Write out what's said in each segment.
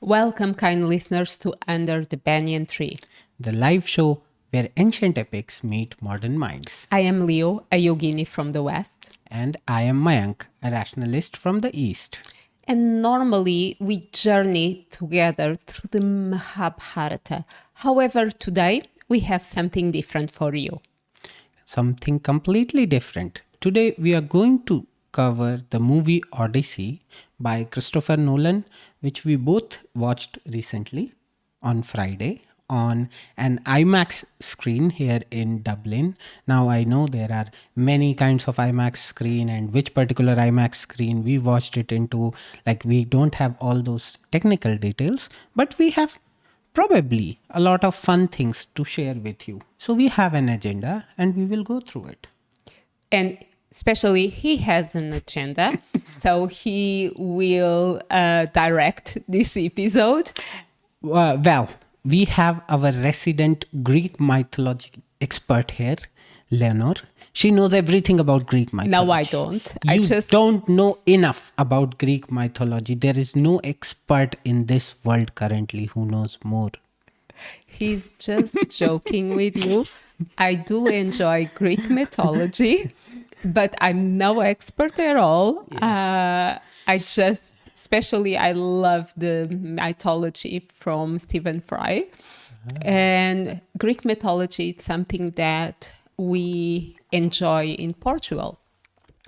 Welcome, kind listeners, to Under the Banyan Tree. The live show where ancient epics meet modern minds. I am Leo, a yogini from the West. And I am Mayank, a rationalist from the East. And normally we journey together through the Mahabharata. However, today we have something different for you. Something completely different. Today we are going to cover the movie Odyssey by Christopher Nolan, which we both watched recently on Friday on an IMAX screen here in Dublin. Now I know there are many kinds of IMAX screen, and which particular IMAX screen we watched it into, like, we don't have all those technical details, but we have probably a lot of fun things to share with you. So we have an agenda and we will go through it. And especially he has an agenda, so he will direct this episode. Well, we have our resident Greek mythology expert here, Leonor. She knows everything about Greek mythology. No, I don't. You don't know enough about Greek mythology. There is no expert in this world currently who knows more. He's just joking with you. I do enjoy Greek mythology, but I'm no expert at all. Yeah. Especially I love the mythology from Stephen Fry. And Greek mythology is something that we enjoy in Portugal.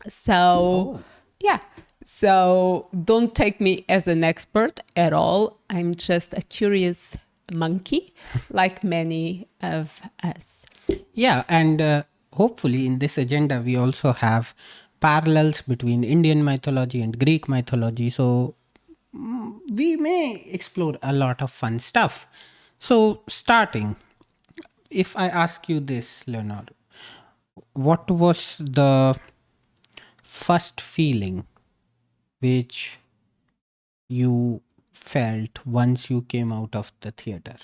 So, yeah. So don't take me as an expert at all. I'm just a curious monkey, like many of us. Yeah, and hopefully in this agenda we also have parallels between Indian mythology and Greek mythology. So we may explore a lot of fun stuff. So starting, if I ask you this, Leonor, what was the first feeling which you felt once you came out of the theater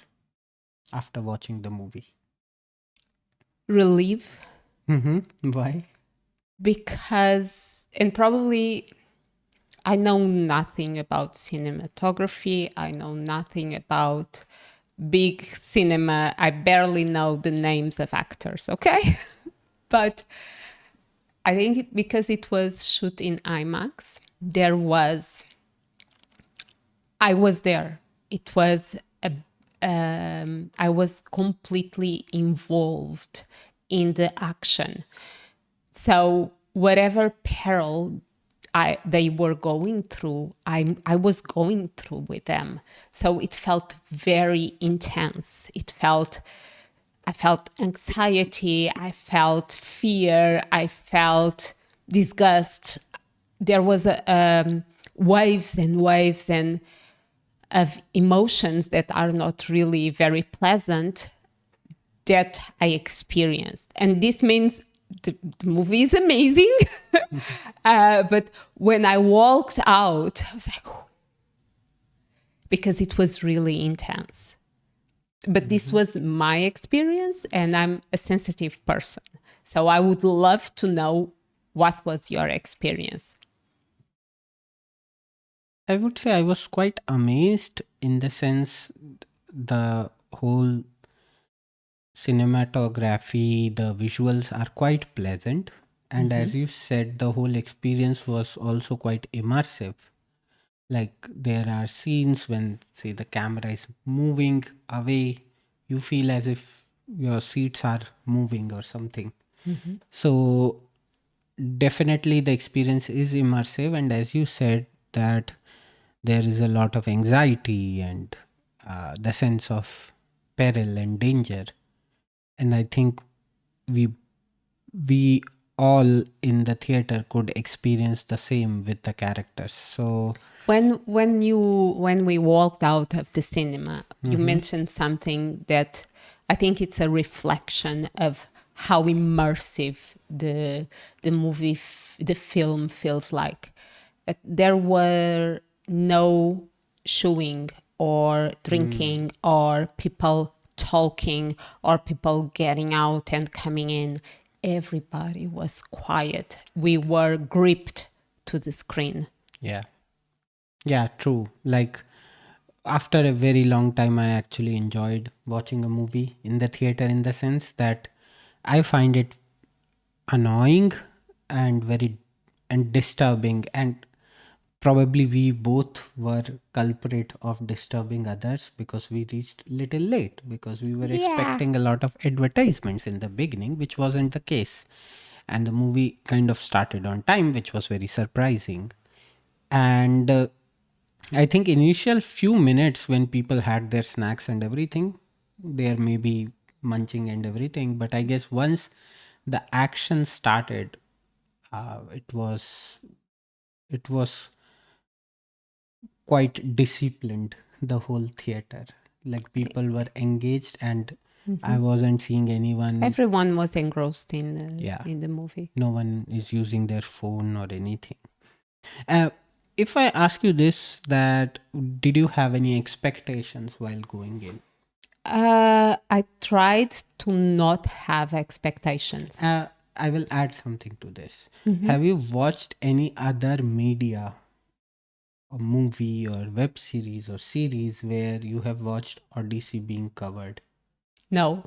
after watching the movie? Relief. Why? Because, and probably I know nothing about cinematography. I know nothing about big cinema. I barely know the names of actors, okay? But I think because it was shot in IMAX, I was there. It was I was completely involved in the action. So whatever peril they were going through, I was going through with them. So it felt very intense. I felt anxiety, I felt fear, I felt disgust. There was waves and waves of emotions that are not really very pleasant that I experienced. And this means the movie is amazing. But when I walked out, I was like, oh, because it was really intense. But this was my experience, and I'm a sensitive person. So I would love to know, what was your experience? I would say I was quite amazed, in the sense the whole cinematography, the visuals are quite pleasant. And as you said, the whole experience was also quite immersive. Like, there are scenes when, say, the camera is moving away, you feel as if your seats are moving or something. So definitely the experience is immersive. And as you said, that there is a lot of anxiety and the sense of peril and danger. And I think we all in the theater could experience the same with the characters. So when we walked out of the cinema, you mentioned something that I think it's a reflection of how immersive the movie, the film feels like. There were no chewing or drinking or people talking or people getting out and coming in. Everybody was quiet. We were gripped to the screen. yeah, true. Like, after a very long time, I actually enjoyed watching a movie in the theater, in the sense that I find it annoying and very and disturbing, and probably we both were culprit of disturbing others because we reached little late, because we were Yeah. expecting a lot of advertisements in the beginning, which wasn't the case. And the movie kind of started on time, which was very surprising. And I think initial few minutes when people had their snacks and everything, there may be munching and everything, but I guess once the action started, it was quite disciplined, the whole theater. Like people were engaged, and I wasn't seeing anyone. Everyone was engrossed Yeah, in the movie. no one is using their phone or anything. Uh, if I ask you this, that did you have any expectations while going in? I tried to not have expectations. I will add something to this. Have you watched any other media, a movie or web series or series where you have watched Odyssey being covered? No,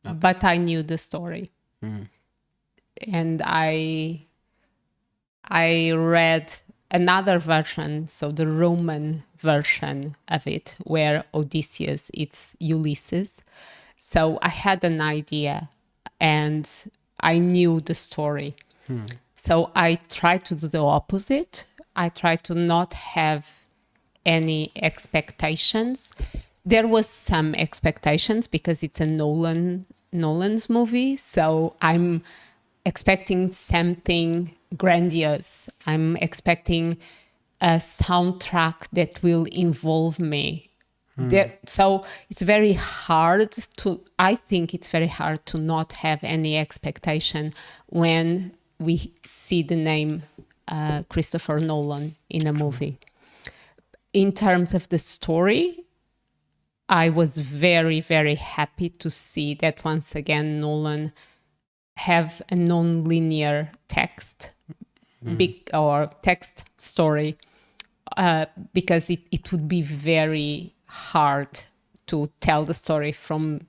but I knew the story. Hmm. And I read another version, so the Roman version of it, where Odysseus, it's Ulysses. So I had an idea and I knew the story. So I tried to do the opposite. I tried to not have any expectations. There was some expectations because it's a Nolan's movie, so I'm expecting something grandiose. I'm expecting a soundtrack that will involve me. So it's very hard to, I think it's very hard to not have any expectation when we see the name Christopher Nolan in a movie. In terms of the story, I was very, very happy to see that once again Nolan have a non-linear text, big or text story, because it would be very hard to tell the story from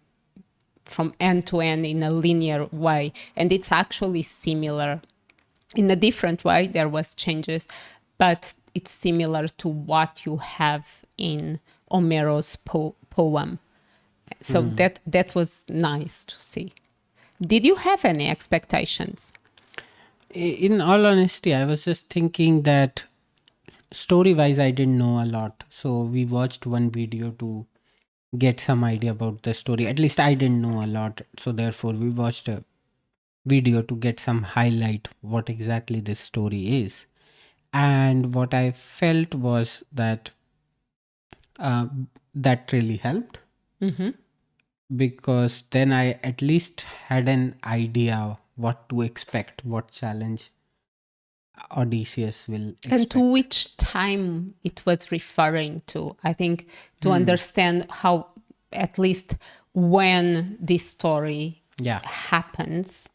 end to end in a linear way, and it's actually similar in a different way. There was changes, but it's similar to what you have in Homero's poem. So that was nice to see. Did you have any expectations? In all honesty, I was just thinking that story wise, I didn't know a lot. So we watched one video to get some idea about the story. At least I didn't know a lot. So therefore, we watched a video to get some highlight what exactly this story is. And what I felt was that uh, that really helped, because then I at least had an idea what to expect, what challenge Odysseus will And to expect. which time it was referring to? I think to understand how, at least when this story Yeah, happens,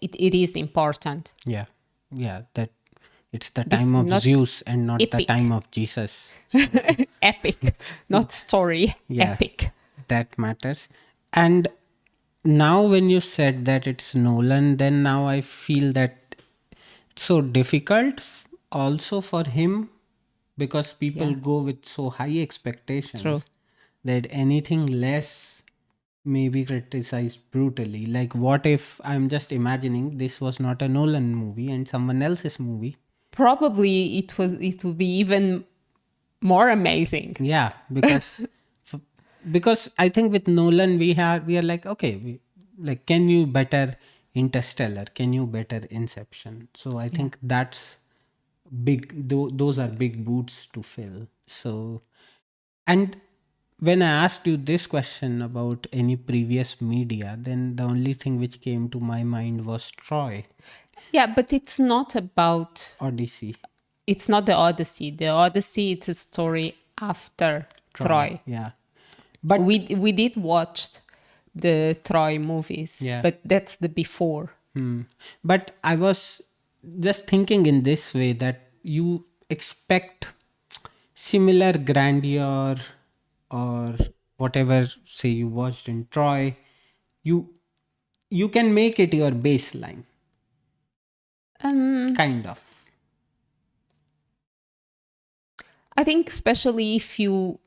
it is important. yeah, yeah. That it's the This time of not Zeus and not the epic. time of Jesus. Epic, not story, Yeah, epic. that matters. And now, when you said that it's Nolan, then now I feel that it's so difficult also for him, because people Yeah. go with so high expectations True. that anything less may be criticized brutally. Like, what if, I'm just imagining, this was not a Nolan movie and someone else's movie? Probably it would be even more amazing. Yeah, f- because I think with Nolan we are like, okay, like, can you better Interstellar? Can you better Inception? So I think that's big. Those are big boots to fill. So, and when I asked you this question about any previous media, then the only thing which came to my mind was Troy, Yeah, but it's not about, Odyssey, it's not the Odyssey. The Odyssey, it's a story after Troy. Yeah, but We did watch the Troy movies, Yeah. but that's the before. But I was just thinking in this way, that you expect similar grandeur or whatever, say you watched in Troy, you can make it your baseline, kind of. I think especially if you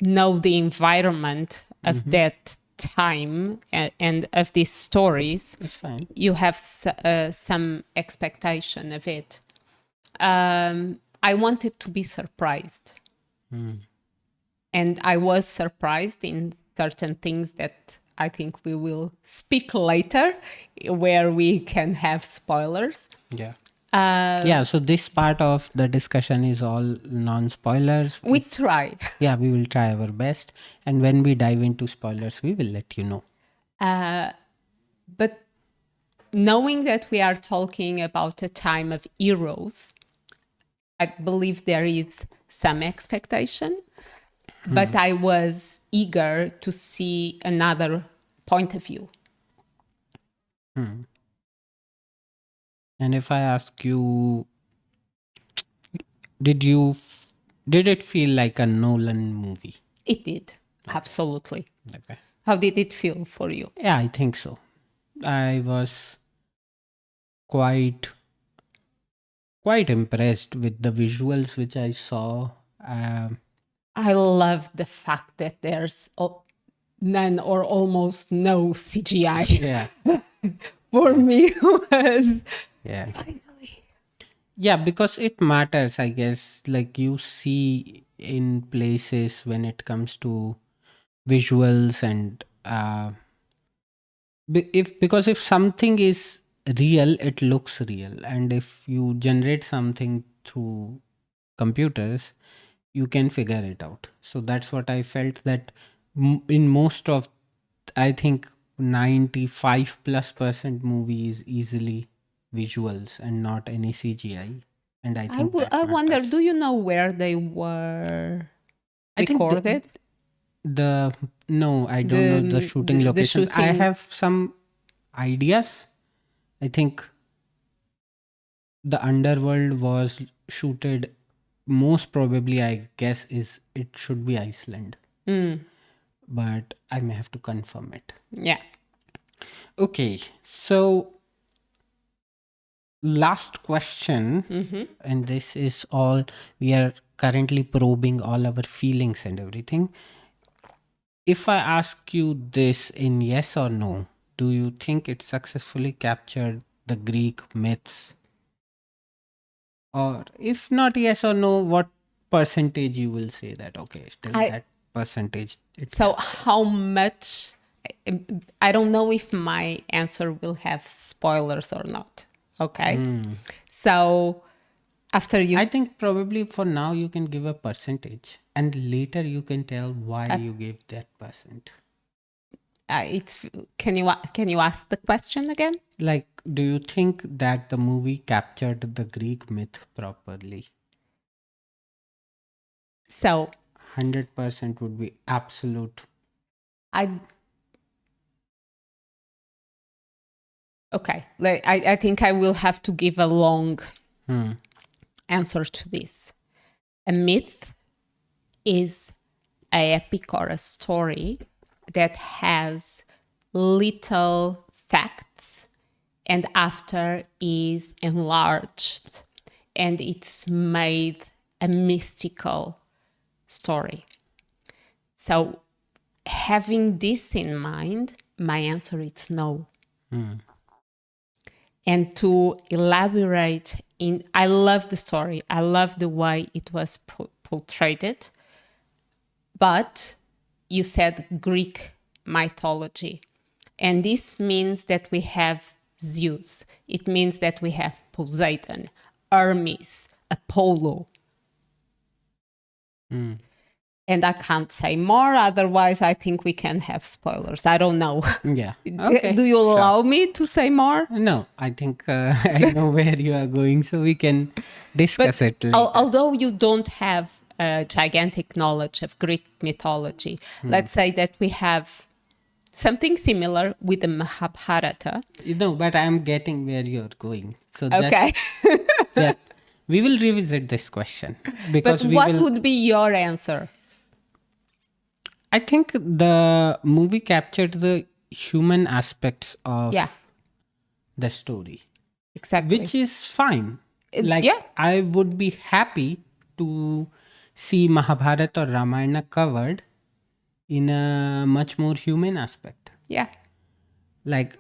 know the environment of that time and of these stories, It's fine. you have some expectation of it. I wanted to be surprised. And I was surprised in certain things that I think we will speak later, where we can have spoilers. Yeah. Yeah, so this part of the discussion is all non-spoilers. We try. Yeah, we will try our best. And when we dive into spoilers, we will let you know. But knowing that we are talking about a time of heroes, I believe there is some expectation, but I was eager to see another point of view. And if I ask you, did it feel like a Nolan movie? It did, absolutely. Okay. How did it feel for you? Yeah, I think so. I was quite impressed with the visuals which I saw. I love the fact that there's none or almost no CGI. Yeah. For me, was Yeah. finally. Yeah, because it matters, I guess. Like you see in places when it comes to visuals and because if something is real, it looks real, and if you generate something through computers, you can figure it out. So that's what I felt, that in most of, I think 95+% movie is easily visuals and not any CGI. And I think that I wonder, matters. do you know where they were I think recorded? no, I don't know the shooting locations. I shooting- have some ideas. I think the Underworld was shooted, most probably, I guess, it should be Iceland. But I may have to confirm it. Yeah. Okay, so last question, and this is all, we are currently probing all our feelings and everything. If I ask you this in yes or no, do you think it successfully captured the Greek myths? Or if not yes or no, what percentage you will say that, okay, still that percentage it So captured? how much? I don't know if my answer will have spoilers or not. Okay. So after you, I think probably for now you can give a percentage, and later you can tell why you gave that percent. it's can you ask the question again? Like, do you think that the movie captured the Greek myth properly? So 100% would be absolute. Okay. I think I will have to give a long answer to this. A myth is a epic or a story that has little facts and after is enlarged and it's made a mystical story. So having this in mind, my answer is no. And to elaborate I love the story. I love the way it was portrayed. But you said Greek mythology. And this means that we have Zeus. It means that we have Poseidon, Hermes, Apollo. And I can't say more, otherwise I think we can have spoilers. I don't know. Yeah. Okay. Do you allow me to say more? No, I think I know where you are going, so we can discuss it later. Although you don't have a gigantic knowledge of Greek mythology, let's say that we have something similar with the Mahabharata. But I am getting where you're going. So Okay. just we will revisit this question because But what would be your answer? I think the movie captured the human aspects Yeah, of the story, exactly. which is fine. Like, Yeah, I would be happy to see Mahabharata or Ramayana covered in a much more human aspect. yeah. Like,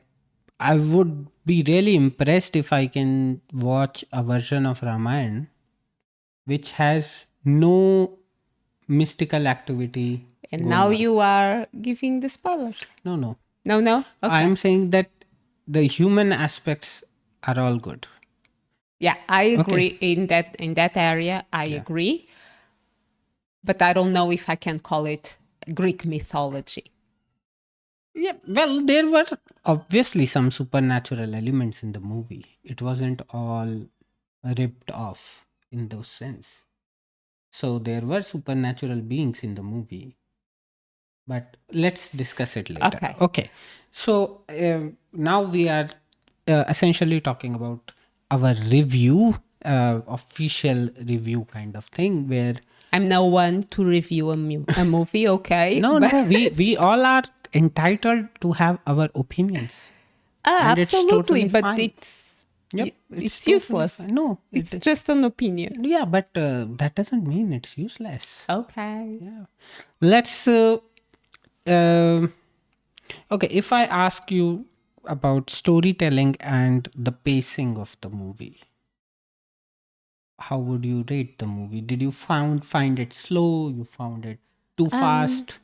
I would be really impressed if I can watch a version of Ramayana which has no mystical activity And now going on. you are giving the spoilers. No, no. No, no? Okay. I'm saying that the human aspects are all good. Yeah, I Okay. agree in that area. I Yeah. agree, but I don't know if I can call it Greek mythology. Yeah. Well, there were obviously some supernatural elements in the movie. It wasn't all ripped off in those sense. So there were supernatural beings in the movie, but let's discuss it later. Okay. Okay. So now we are essentially talking about our review, official review kind of thing, where I'm no one to review a movie, okay? no, But no, we all are entitled to have our opinions, and it's absolutely, totally but fine. it's Yep, it's it's totally useless. fine. No, It's just an opinion. yeah, but that doesn't mean it's useless. Okay. Yeah. Let's okay, if I ask you about storytelling and the pacing of the movie, how would you rate the movie? Did you find it slow? You found it too Um, fast?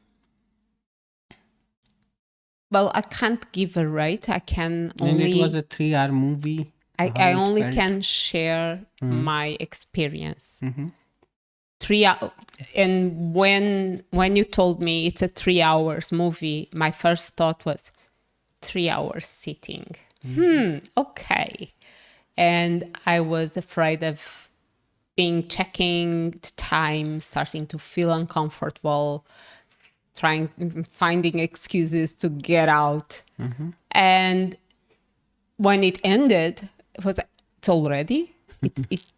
well, I can't give a rate. I can And it was only a 3 hour movie. I How it only felt? can share Mm-hmm. my experience. Mm-hmm. 3 hours, and when you told me it's a 3 hours movie, my first thought was 3 hours sitting. Okay. And I was afraid of being checking the time, starting to feel uncomfortable, finding excuses to get out. And when it ended, it was it's already it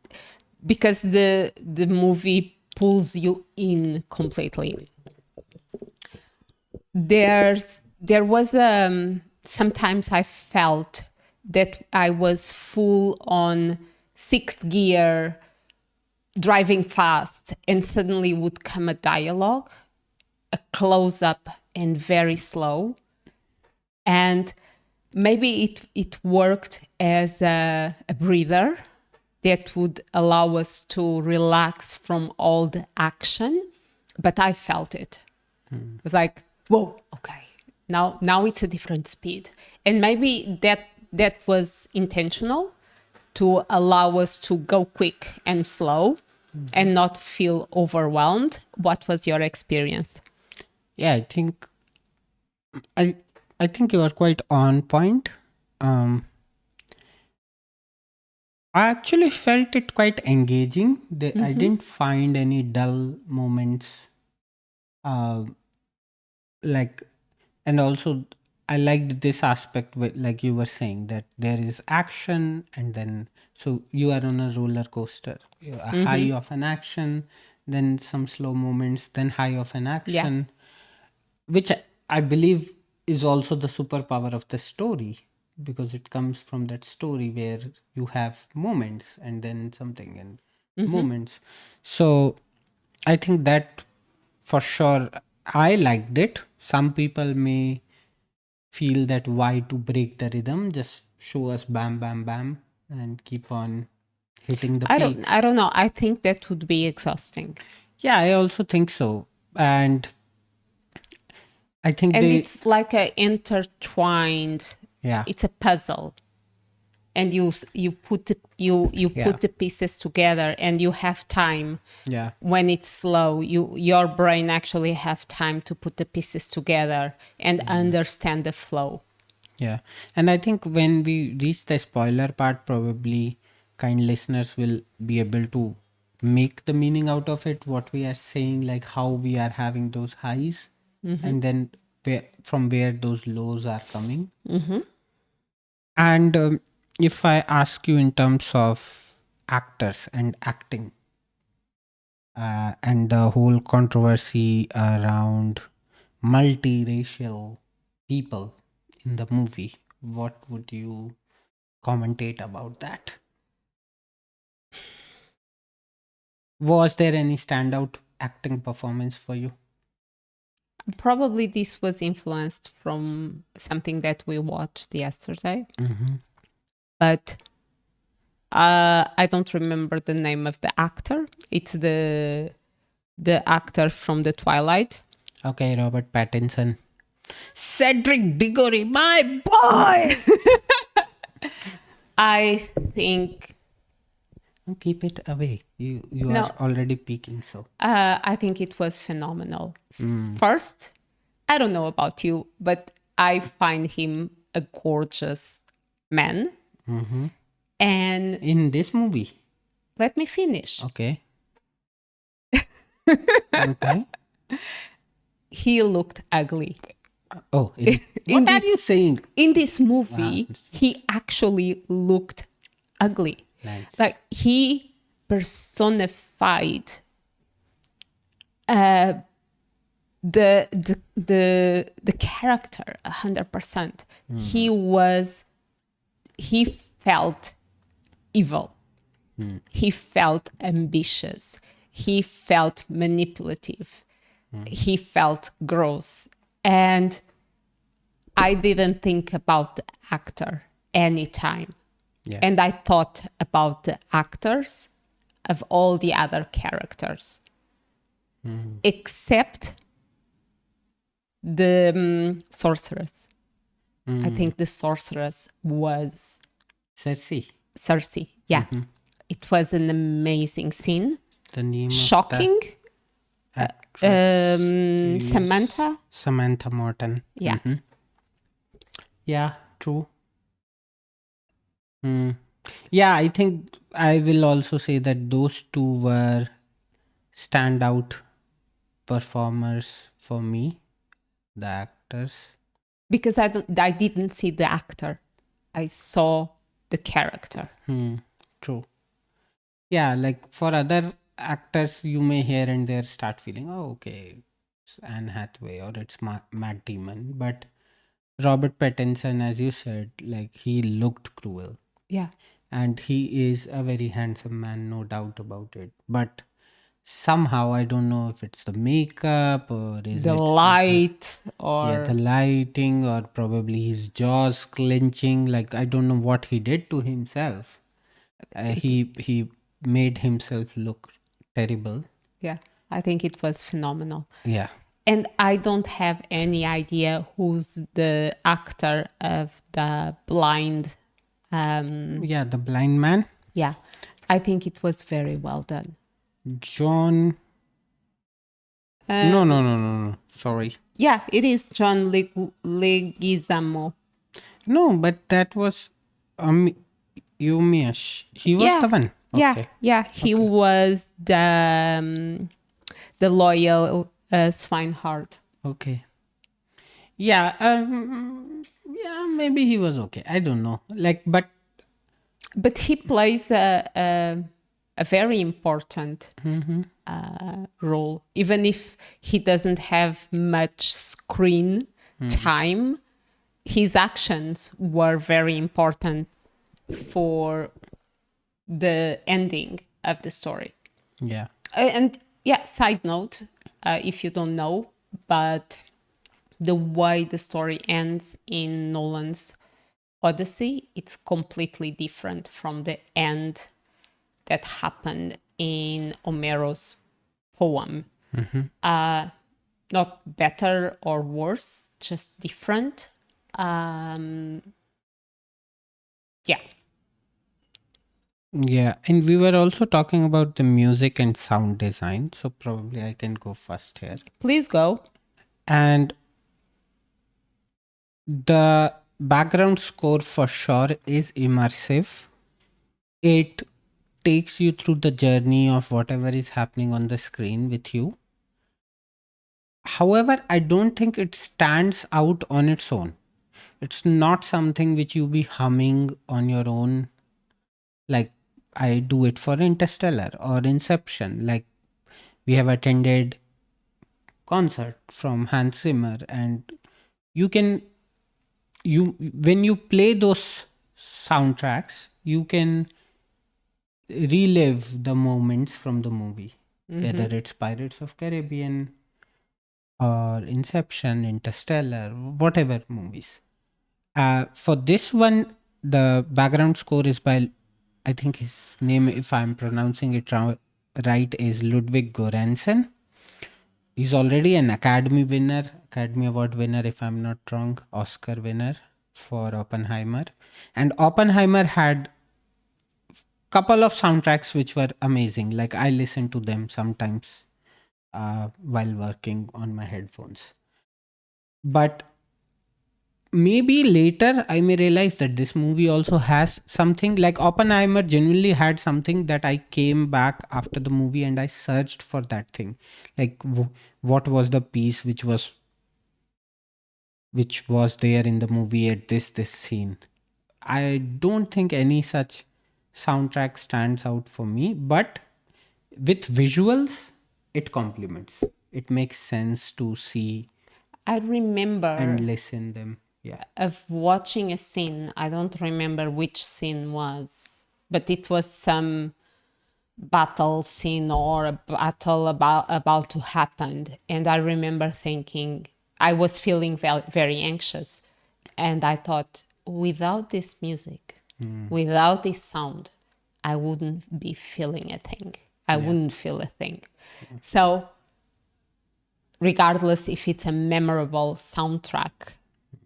because the movie pulls you in completely. There was sometimes I felt that I was full on sixth gear driving fast, and suddenly would come a dialogue, a close up, and very slow. And maybe it worked as a breather that would allow us to relax from all the action. But I felt it. It was like, whoa, okay. Now it's a different speed. And maybe that was intentional to allow us to go quick and slow and not feel overwhelmed. What was your experience? Yeah, I I think you are quite on point. Um, I actually felt it quite engaging. I didn't find any dull moments. Uh, like, and also I liked this aspect with, like you were saying, that there is action, and then so you are on a roller coaster, a high of an action, then some slow moments, then high of an Yeah. action, which I believe is also the superpower of the story, because it comes from that story where you have moments and then something and moments. So I think that for sure I liked it. Some people may feel that why to break the rhythm, just show us bam bam bam and keep on hitting the I peaks. don't know. I think that would be exhausting. Yeah, I also think so. And I think And they, it's like a intertwined, yeah, it's a puzzle. And you put you yeah, put the pieces together, and you have time. yeah. When it's slow, your brain actually have time to put the pieces together and understand the flow. Yeah. And I think when we reach the spoiler part, probably kind listeners will be able to make the meaning out of it, what we are saying, like how we are having those highs, and then from where those lows are coming. And if I ask you in terms of actors and acting, and the whole controversy around multiracial people in the movie. What would you commentate about that? Was there any standout acting performance for you? Probably this was influenced from something that we watched yesterday, but I don't remember the name of the actor. It's the actor from the Twilight. Okay, Robert Pattinson. Cedric Diggory, my boy! I think Keep it away. You No. are already peaking, so. I think it was phenomenal. First, I don't know about you, but I find him a gorgeous man. And In this movie. let me finish. Okay. Okay. He looked ugly. Oh, what are you saying? In this movie, Wow. he actually looked ugly. Nice. Like he personified the character 100%. He felt evil. He felt ambitious. He felt manipulative. He felt gross. And I didn't think about the actor anytime. Yeah. And I thought about the actors of all the other characters, except the sorceress. I think the sorceress was Circe. Circe. Yeah. It was an amazing scene. The name Shocking. of the actress. Samantha. Samantha Morton. Yeah. Yeah, true. Yeah, I think I will also say that those two were standout performers for me, the actors. Because I didn't see the actor. I saw the character. True. Yeah, like for other actors, you may here and there start feeling, oh, okay, it's Anne Hathaway or it's Matt Damon. But Robert Pattinson, as you said, like he looked cruel. Yeah. And he is a very handsome man, no doubt about it. But somehow, I don't know if it's the makeup or is The it light the lighting or probably his jaws clenching. Like I don't know what he did to himself. He made himself look terrible. Yeah, I think it was phenomenal. Yeah. And I don't have any idea who's the actor of the blind. Yeah, the blind man. Yeah, I think it was very well done. John. No. Sorry. Yeah, it is John Leguizamo. No, but that was Yumiash. He was the one. Okay. Yeah, he was the loyal swineherd. Okay. Yeah. Yeah. Maybe he was okay. I don't know. But he plays a very important role, even if he doesn't have much screen time. His actions were very important for the ending of the story. Yeah. And yeah, side note, if you don't know, but the way the story ends in Nolan's Odyssey, it's completely different from the end that happened in Homero's poem. Not better or worse, just different. Yeah. Yeah. And we were also talking about the music and sound design. So probably I can go first here. Please go. And the background score for sure is immersive. It takes you through the journey of whatever is happening on the screen with you. However, I don't think it stands out on its own. It's not something which you be humming on your own, like I do it for Interstellar or Inception. Like we have attended concert from Hans Zimmer, and you can you when you play those soundtracks, you can relive the moments from the movie, whether it's Pirates of Caribbean or Inception, Interstellar, whatever movies. For this one, the background score is by, I think his name, if I'm pronouncing it right, is Ludwig Göransson. He's already an Academy Award winner, if I'm not wrong, Oscar winner for Oppenheimer. And Oppenheimer had couple of soundtracks which were amazing. Like I listen to them sometimes while working on my headphones. But maybe later I may realize that this movie also has something like Oppenheimer genuinely had something that I came back after the movie and I searched for that thing. Like what was the piece which was there in the movie at this scene. I don't think any such soundtrack stands out for me, but with visuals, it complements. It makes sense to see I remember and listen them. Yeah. of watching a scene. I don't remember which scene was, but it was some battle scene or a battle about to happen. And I remember thinking, I was feeling very anxious. And I thought, without this music, without this sound, I wouldn't be feeling a thing. I wouldn't feel a thing. So regardless if it's a memorable soundtrack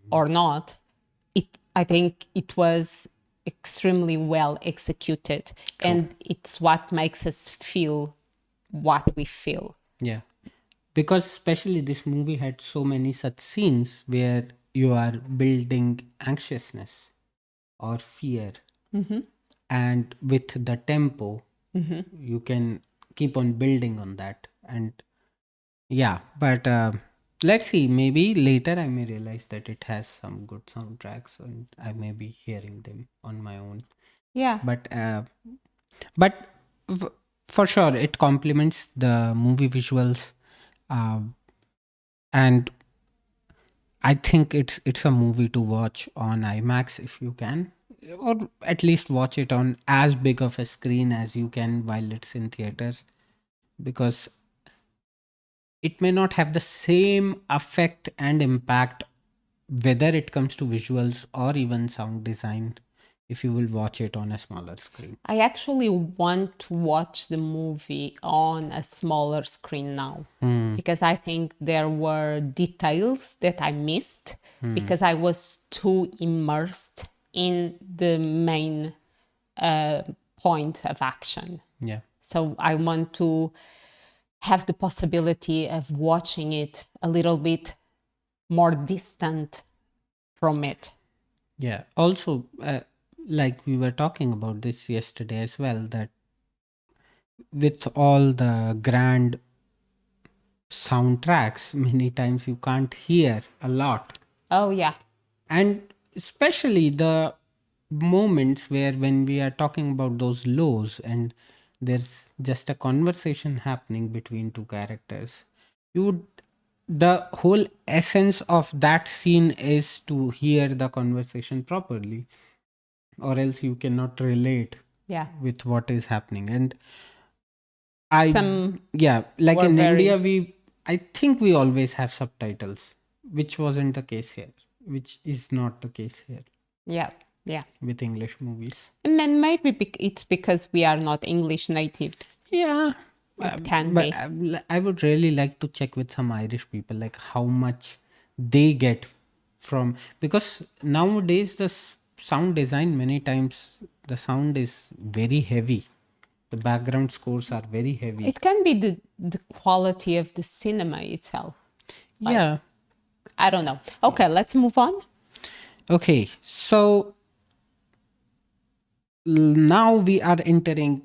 or not, I think it was extremely well executed. Cool. And it's what makes us feel what we feel. Yeah. Because especially this movie had so many such scenes where you are building anxiousness or fear. And with the tempo, you can keep on building on that. And yeah, but let's see. Maybe later I may realize that it has some good soundtracks, and I may be hearing them on my own. Yeah. But for sure, it complements the movie visuals, and I think it's a movie to watch on IMAX if you can, or at least watch it on as big of a screen as you can while it's in theaters, because it may not have the same effect and impact whether it comes to visuals or even sound design if you will watch it on a smaller screen. I actually want to watch the movie on a smaller screen now because I think there were details that I missed because I was too immersed in the main point of action. Yeah. So I want to have the possibility of watching it a little bit more distant from it. Yeah. Also, like we were talking about this yesterday as well, that with all the grand soundtracks, many times you can't hear a lot. Oh, yeah. And especially the moments where when we are talking about those lows and there's just a conversation happening between two characters, you would the whole essence of that scene is to hear the conversation properly, or else you cannot relate with what is happening. And like in India, I think we always have subtitles, which wasn't the case here, which is not the case here. Yeah. With English movies. And maybe it's because we are not English natives. Yeah. It can be. I would really like to check with some Irish people, like how much they get from, because nowadays the sound design, many times the sound is very heavy. The background scores are very heavy. It can be the quality of the cinema itself. Yeah. I don't know. Okay, let's move on. Okay, so now we are entering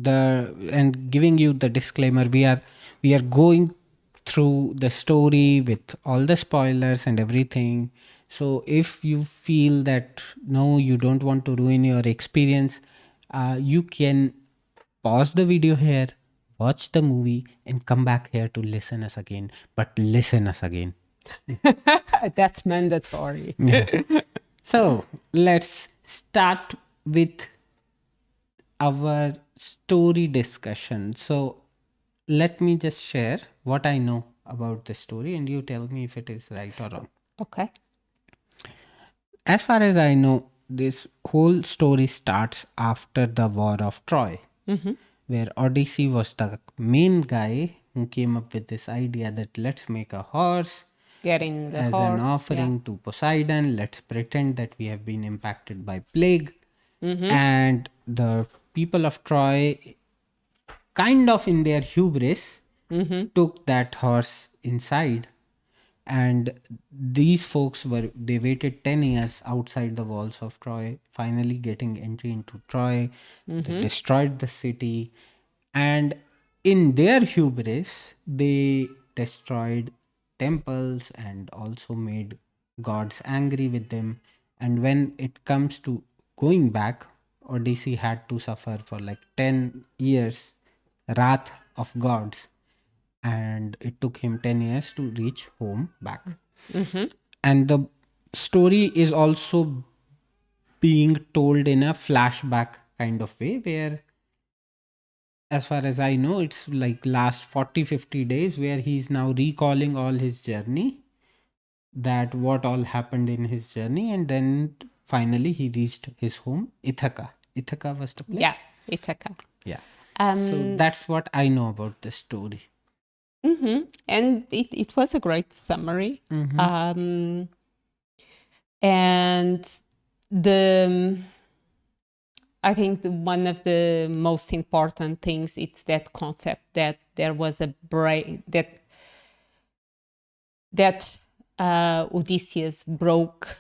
and giving you the disclaimer. We are going through the story with all the spoilers and everything. So if you feel that no, you don't want to ruin your experience, you can pause the video here, watch the movie and come back here to listen us again. But listen us again. That's mandatory. Yeah. So let's start with our story discussion. So let me just share what I know about the story and you tell me if it is right or wrong. Okay. As far as I know, this whole story starts after the War of Troy, where Odyssey was the main guy who came up with this idea that let's make a horse Getting the as an horse. offering to Poseidon. Let's pretend that we have been impacted by plague. And the people of Troy, kind of in their hubris, took that horse inside. And these folks they waited 10 years outside the walls of Troy, finally getting entry into Troy. They destroyed the city. And in their hubris, they destroyed temples and also made gods angry with them. And when it comes to going back, Odyssey had to suffer for like 10 years wrath of gods, and it took him 10 years to reach home back. And the story is also being told in a flashback kind of way, where as far as I know, it's like last 40-50 days where he's now recalling all his journey, that what all happened in his journey, and then finally he reached his home, Ithaca was the place. Yeah, Ithaca. Yeah. So that's what I know about the story. And it was a great summary. And I think one of the most important things is that concept that there was a break, that Odysseus broke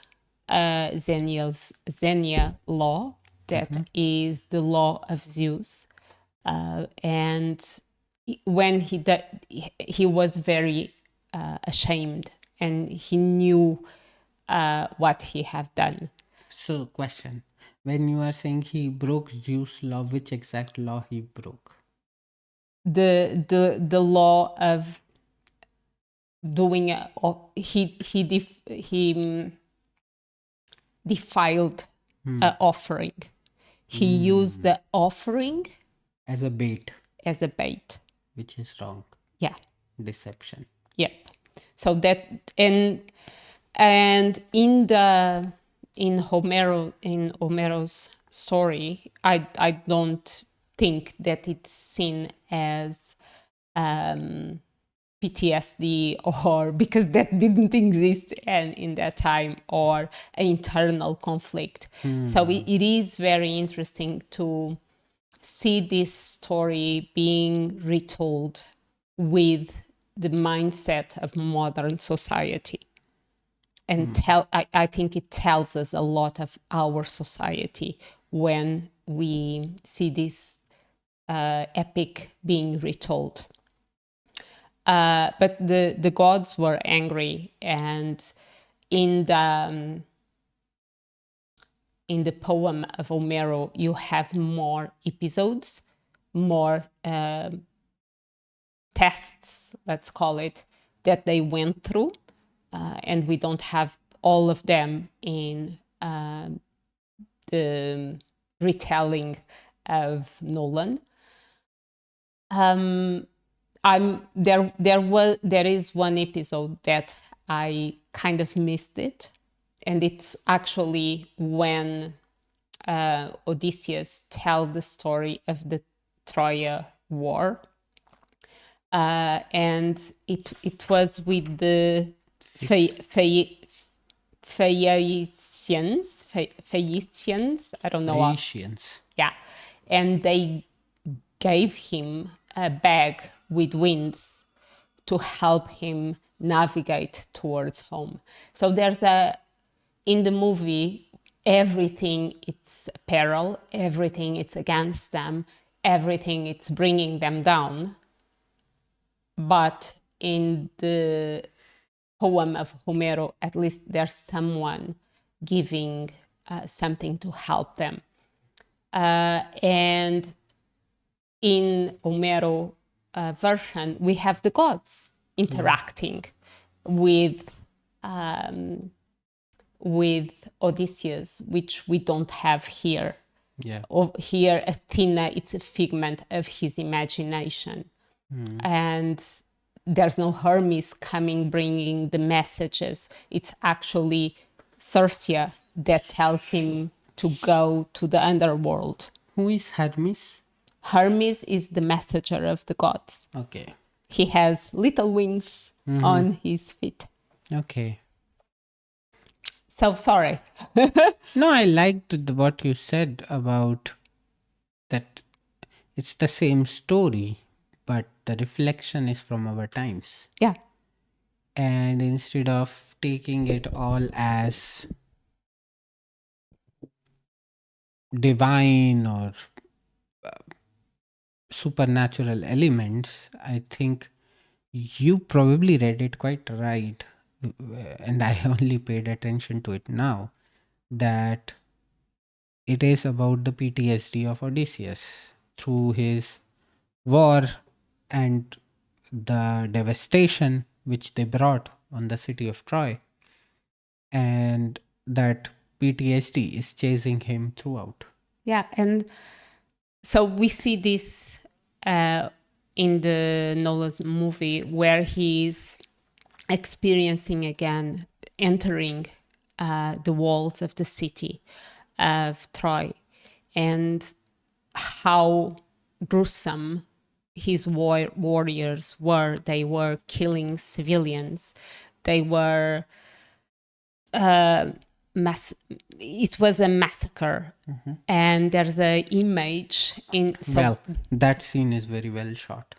Xenia law, that is the law of Zeus. And when he was very ashamed, and he knew what he had done. So, question: when you are saying he broke Zeus' law, which exact law he broke? The law of doing he defiled an offering. He used the offering As a bait, as a bait. which is wrong. Yeah. Deception. Yep. So that and in Homero's story, I don't think that it's seen as PTSD, or because that didn't exist in that time, or an internal conflict. So it is very interesting to see this story being retold with the mindset of modern society. And I think it tells us a lot of our society when we see this epic being retold. But the gods were angry, and in the poem of Homero, you have more episodes, more tests, let's call it, that they went through, and we don't have all of them in the retelling of Nolan. There is one episode that I kind of missed it, and it's actually when Odysseus tells the story of the Troya War, and it was with the Phaeacians. I don't know. Phaeacians. Yeah, and they gave him a bag with winds to help him navigate towards home. So in the movie, everything it's peril, everything it's against them, everything it's bringing them down. But in the poem of Homero, at least there's someone giving something to help them. And in Homero, version, we have the gods interacting with Odysseus, which we don't have here. Yeah. Here, Athena, it's a figment of his imagination. And there's no Hermes coming, bringing the messages. It's actually Circe that tells him to go to the underworld. Who is Hermes? Hermes is the messenger of the gods. Okay. He has little wings on his feet. Okay. So sorry. No, I liked what you said about that it's the same story, but the reflection is from our times. Yeah. And instead of taking it all as divine or supernatural elements, I think you probably read it quite right. And I only paid attention to it now, that it is about the PTSD of Odysseus through his war and the devastation which they brought on the city of Troy. And that PTSD is chasing him throughout. Yeah. And so we see this in the Nolan movie, where he's experiencing again, entering the walls of the city of Troy, and how gruesome his warriors were. They were killing civilians. They were it was a massacre. And there's an image in Well, that scene is very well shot.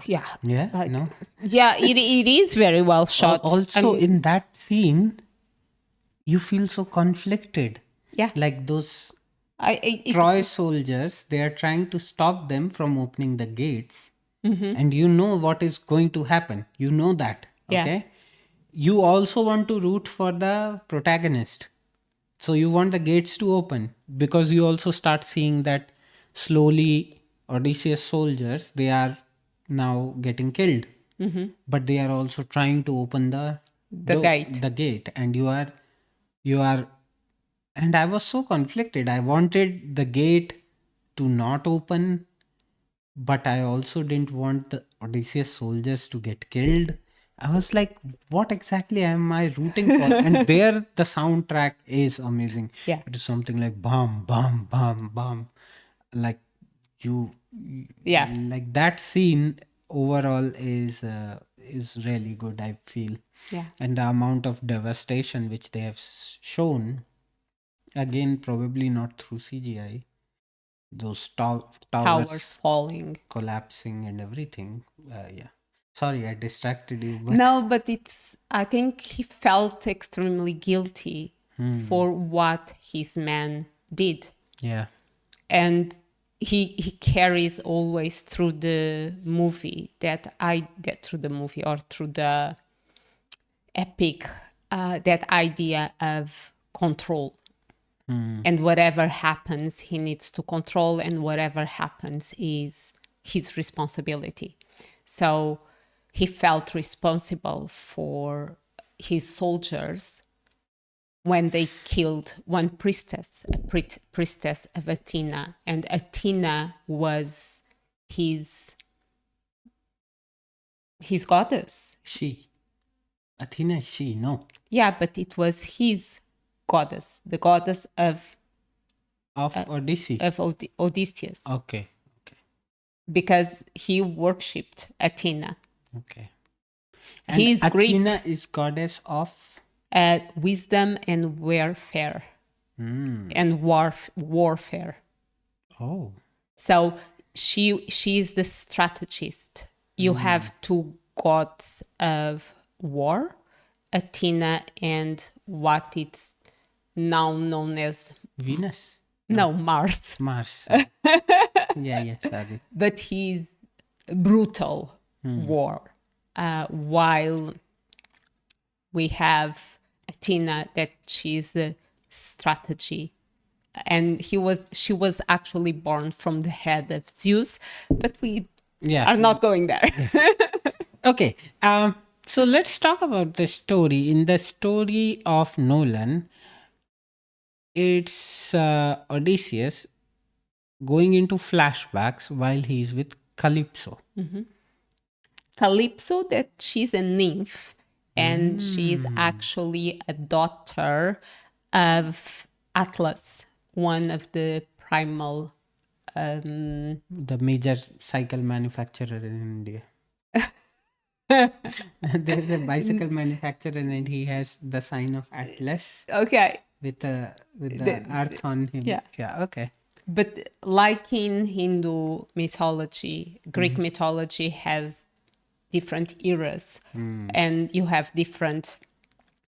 yeah, Yeah, no. yeah, it is very well shot. Also, in that scene, you feel so conflicted. Yeah. Like those it- Troy soldiers, they are trying to stop them from opening the gates. And you know what is going to happen. You know that. Yeah. Okay. You also want to root for the protagonist. So you want the gates to open, because you also start seeing that slowly Odysseus soldiers, they are now getting killed. But they are also trying to open the gate. the gate, and you are and I was so conflicted. I wanted the gate to not open, but I also didn't want the Odysseus soldiers to get killed. I was like, what exactly am I rooting for? And there, the soundtrack is amazing. Yeah. It is something like bam, bam, bam, bam. Like Yeah. like that scene overall is really good, I feel. Yeah. And the amount of devastation which they have shown, again, probably not through CGI, those Towers falling. collapsing and everything. Yeah. Sorry, I distracted you. But No, but I think he felt extremely guilty for what his men did. yeah. And he carries always through the movie or through the epic, that idea of control. And whatever happens, he needs to control, and whatever happens is his responsibility. So he felt responsible for his soldiers when they killed one priestess, priestess of Athena, and Athena was his goddess. She. Athena is she, no. Yeah, but it was his goddess, the goddess of Odyssey. Odysseus, Okay. because he worshipped Athena. Okay. And He's Greek. Athena is goddess of Wisdom and warfare, and warfare. Oh. So she is the strategist. You have two gods of war, Athena and what it's now known as Venus. Mars. Mars. yeah, sorry. But he's brutal war, while we have Athena, that she's the strategy, and she was actually born from the head of Zeus, but we Yeah. are not going there. Okay. So let's talk about the story. In the story of Nolan, it's Odysseus going into flashbacks while he's with Calypso. Calypso, that she's a nymph, and she's actually a daughter of Atlas, one of the primal. The major cycle manufacturer in India. There's a bicycle manufacturer and he has the sign of Atlas Okay, with the earth on him. yeah. Yeah, okay. But like in Hindu mythology, Greek mythology has different eras, and you have different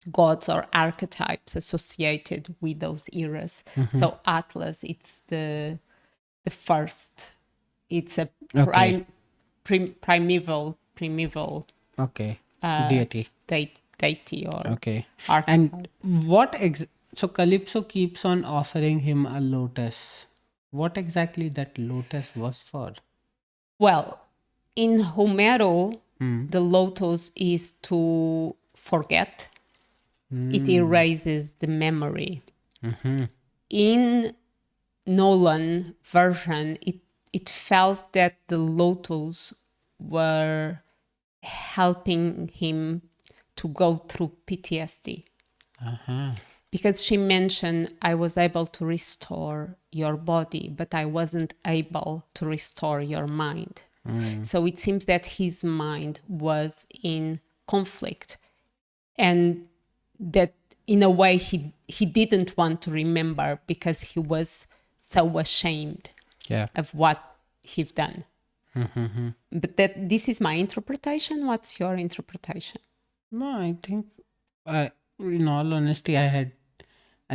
gods or archetypes associated with those eras. So Atlas, it's the first. It's a Okay. primeval Okay. Deity. deity or Okay. archetype. And so Calypso keeps on offering him a lotus. What exactly that lotus was for? Well, in Homero, the lotus is to forget. It erases the memory. In Nolan version, it felt that the lotus were helping him to go through PTSD. Because she mentioned, I was able to restore your body, but I wasn't able to restore your mind. So it seems that his mind was in conflict, and that in a way he didn't want to remember because he was so ashamed Yeah. of what he'd done. But this is my interpretation. What's your interpretation? No, I think, in all honesty, I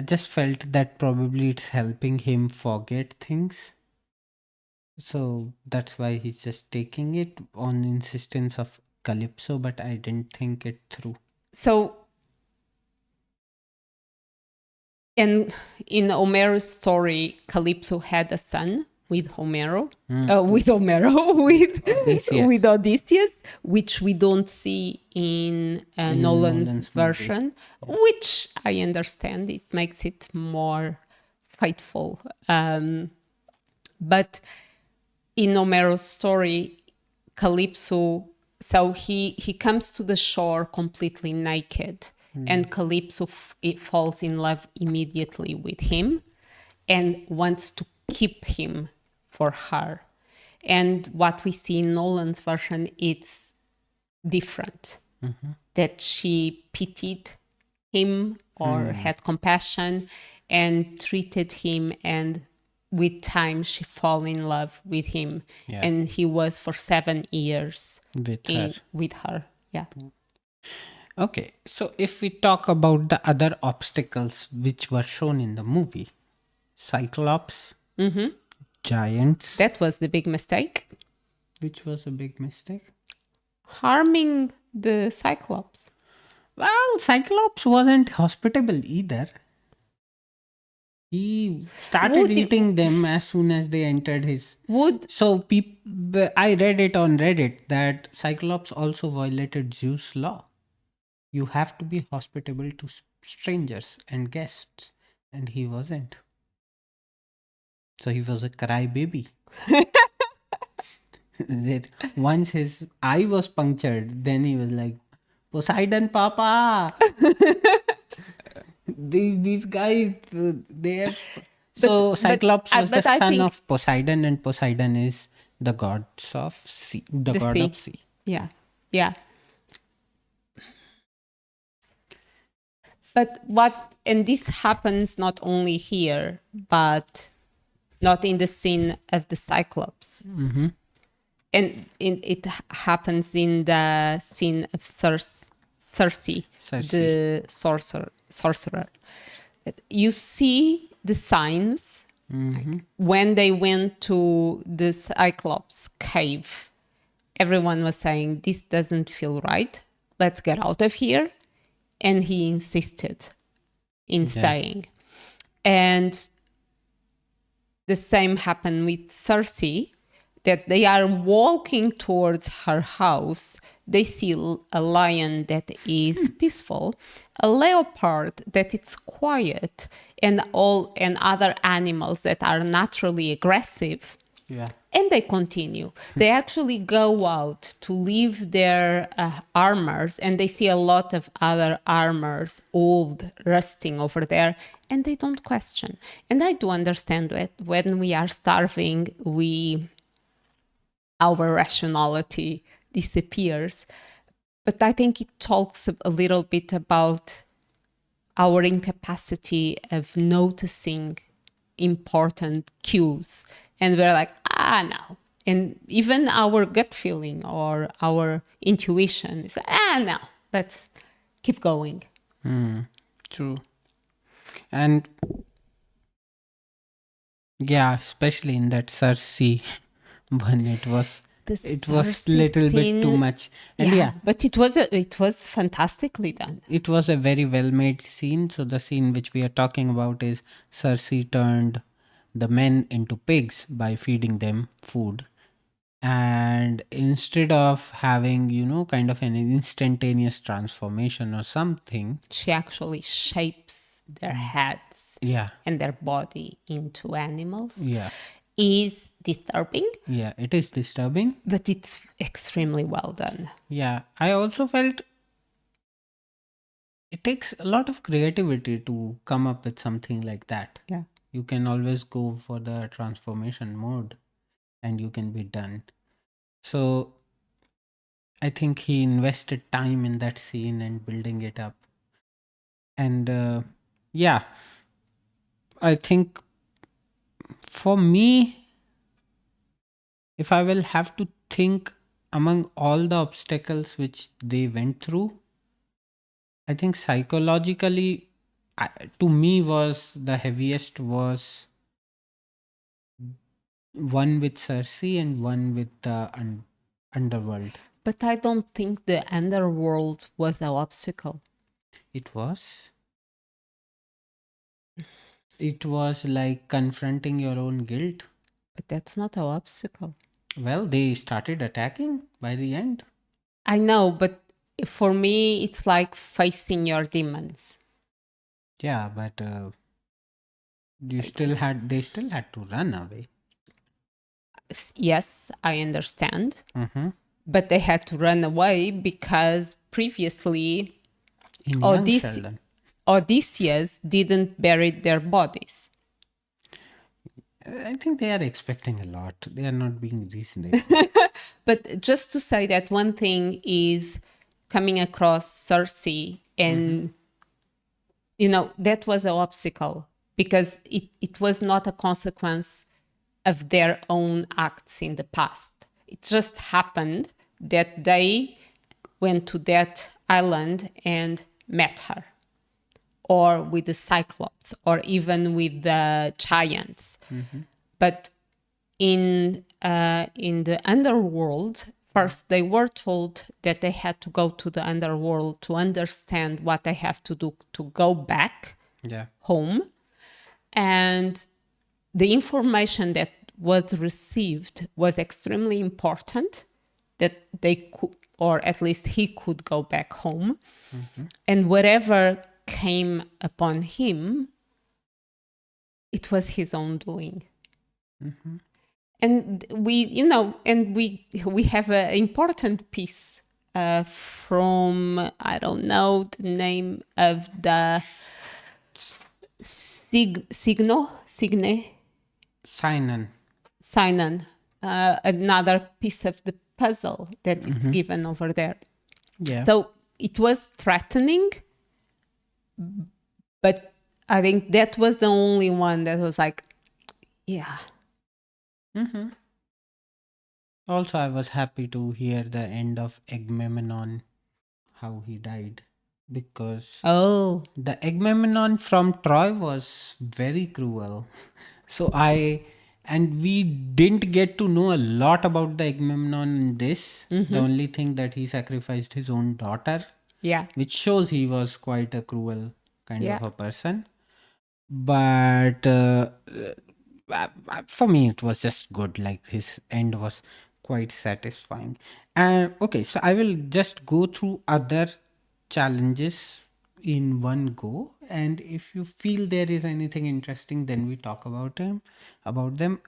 just felt that probably it's helping him forget things. So that's why he's just taking it on insistence of Calypso, but I didn't think it through. So, and in Homero's story, Calypso had a son with Homero, with Odysseus. with Odysseus, which we don't see in Nolan's Nolan's version, which I understand. It makes it more faithful. But in Homero's story, Calypso, so he comes to the shore completely naked, and Calypso falls in love immediately with him and wants to keep him for her. And what we see in Nolan's version, it's different. That she pitied him or had compassion and treated him, and with time she fall in love with him. Yeah. And he was for 7 years With her. Yeah. Okay, so if we talk about the other obstacles which were shown in the movie, Cyclops, giants, That was the big mistake. which was a big mistake. Harming the Cyclops. Well, Cyclops wasn't hospitable either. He started eating them as soon as they entered his. So I read it on Reddit that Cyclops also violated Zeus' law. You have to be hospitable to strangers and guests, and he wasn't. So he was a crybaby. Once his eye was punctured, then he was like, Poseidon, Papa! these guys, they have. So Cyclops was the son of Poseidon, and Poseidon is the gods of sea, the god sea. of sea. Yeah, yeah. But and this happens not only here, but not in the scene of the Cyclops. And it happens in the scene of Circe, the sorcerer. You see the signs. Like when they went to the Cyclops cave, everyone was saying, this doesn't feel right. Let's get out of here. And he insisted in staying. And the same happened with Circe, that they are walking towards her house. They see a lion that is peaceful, a leopard that is quiet, and other animals that are naturally aggressive. Yeah. And they continue. They actually go out to leave their armors, and they see a lot of other armors, old, rusting over there, and they don't question. And I do understand that when we are starving, our rationality disappears. But I think it talks a little bit about our incapacity of noticing important cues. And we're like, no. And even our gut feeling or our intuition is, no, let's keep going. True. And yeah, especially in that Circe one, it was Circe little bit scene, too much. And yeah, but it was fantastically done. it was a very well made scene. So the scene which we are talking about is Circe turned the men into pigs by feeding them food. And instead of having, kind of an instantaneous transformation or something, She actually shapes their heads yeah, and their body into animals. yeah, Is disturbing, yeah, it is disturbing. but it's extremely well done. Yeah, I also felt it takes a lot of creativity to come up with something like that. Yeah. You can always go for the transformation mode and you can be done. So I think he invested time in that scene and building it up. And yeah, I think for me, if I will have to think among all the obstacles which they went through, I think psychologically, to me, was the heaviest was one with Circe and one with the Underworld. But I don't think the underworld was an obstacle. It was. It was like confronting your own guilt. But that's not an obstacle. Well, they started attacking by the end. I know, but for me, it's like facing your demons. Yeah, but they still had to run away. Yes, I understand. Mm-hmm. But they had to run away because previously In young Sheldon. Odysseus didn't bury their bodies. I think they are expecting a lot. They are not being reasonable. But just to say that one thing is coming across Circe and, that was an obstacle because it was not a consequence of their own acts in the past. It just happened that they went to that island and met her, or with the Cyclops, or even with the giants. But in the underworld, first they were told that they had to go to the underworld to understand what they have to do to go back home. And the information that was received was extremely important, that they could, or at least he could go back home. And whatever came upon him, it was his own doing. And we have an important piece from, I don't know the name of the Signe, Sinan, another piece of the puzzle that it's given over there. Yeah. So it was threatening, but I think that was the only one that was like, yeah. Also, I was happy to hear the end of Agamemnon, how he died, because the Agamemnon from Troy was very cruel. So we didn't get to know a lot about the Agamemnon in this. The only thing that he sacrificed his own daughter, which shows he was quite a cruel kind of a person. But For me, it was just good. Like his end was quite satisfying. And okay, so I will just go through other challenges in one go. And if you feel there is anything interesting, then we talk about them,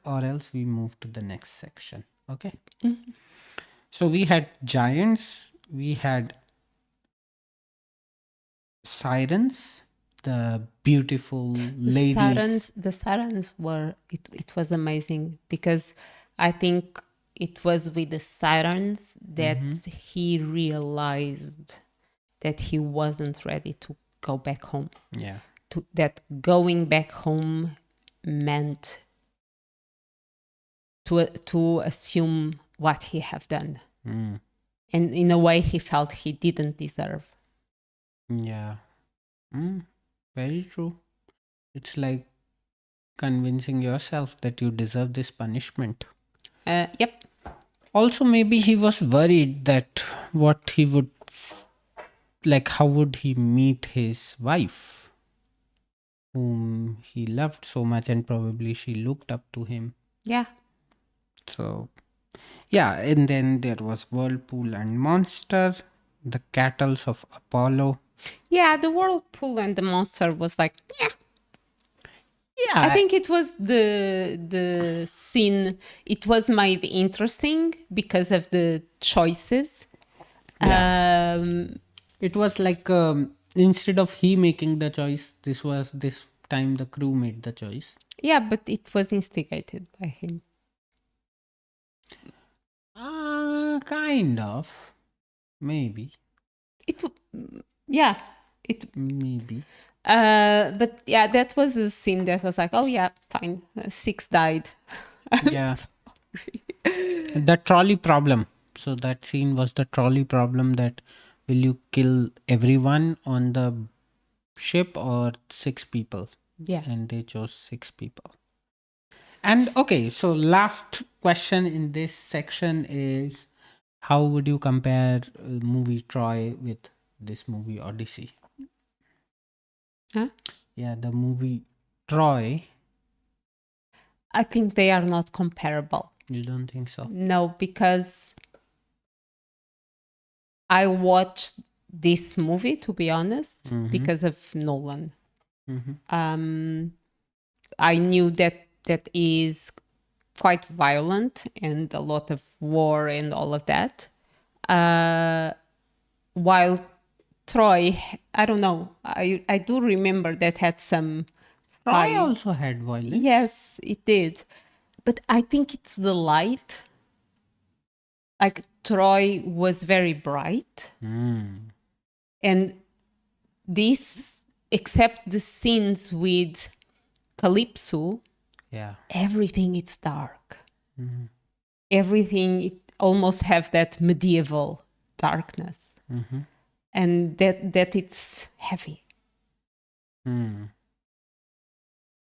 or else we move to the next section. Okay. So we had giants, we had sirens, the beautiful ladies. The sirens were it was amazing because I think it was with the sirens that he realized that he wasn't ready to go back home. Yeah. That going back home meant to assume what he have done. Mm. And in a way he felt he didn't deserve. Yeah. Very true. It's like convincing yourself that you deserve this punishment. Yep. Also, maybe he was worried that what he would, like, how would he meet his wife, whom he loved so much, and probably she looked up to him. Yeah. So, yeah, and then there was Whirlpool and Monster, the cattles of Apollo. Yeah, the whirlpool and the monster was like, yeah. Yeah, I think it was the scene. It was made interesting because of the choices. it was like instead of he making the choice, this time the crew made the choice. Yeah, but it was instigated by him. Kind of, maybe, Yeah, maybe. but yeah, that was a scene that was like, oh yeah, fine. 6 died. Yeah. The trolley problem. So that scene was the trolley problem, that will you kill everyone on the ship or 6 people? Yeah. And they chose 6 people. And okay, so last question in this section is, how would you compare movie Troy with this movie Odyssey? Huh? Yeah, the movie Troy. I think they are not comparable. You don't think so? No, because I watched this movie, to be honest, because of Nolan. I knew that is quite violent and a lot of war and all of that. While Troy, I don't know, I do remember that had some Troy fight. also had violence. Yes, it did. But I think it's the light. Like Troy was very bright. And this, except the scenes with Calypso, Yeah. everything is dark. Everything, it almost have that medieval darkness. And that it's heavy.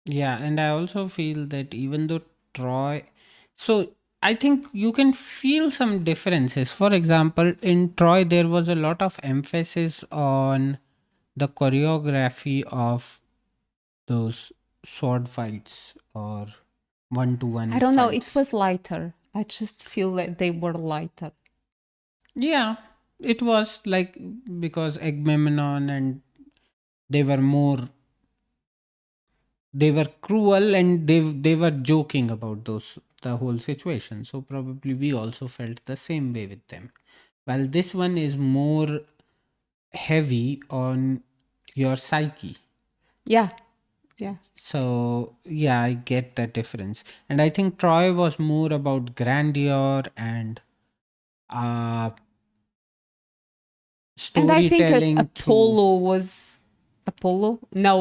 Yeah, and I also feel that even though Troy, so I think you can feel some differences. For example, in Troy, there was a lot of emphasis on the choreography of those sword fights or one-to-one I don't know, it fights. was lighter. I just feel that they were lighter. Yeah, it was like, because Agamemnon and they were more, they were cruel, and they were joking about the whole situation. So probably we also felt the same way with them. While this one is more heavy on your psyche. Yeah. Yeah. So yeah, I get that difference. And I think Troy was more about grandeur and uh And I think storytelling through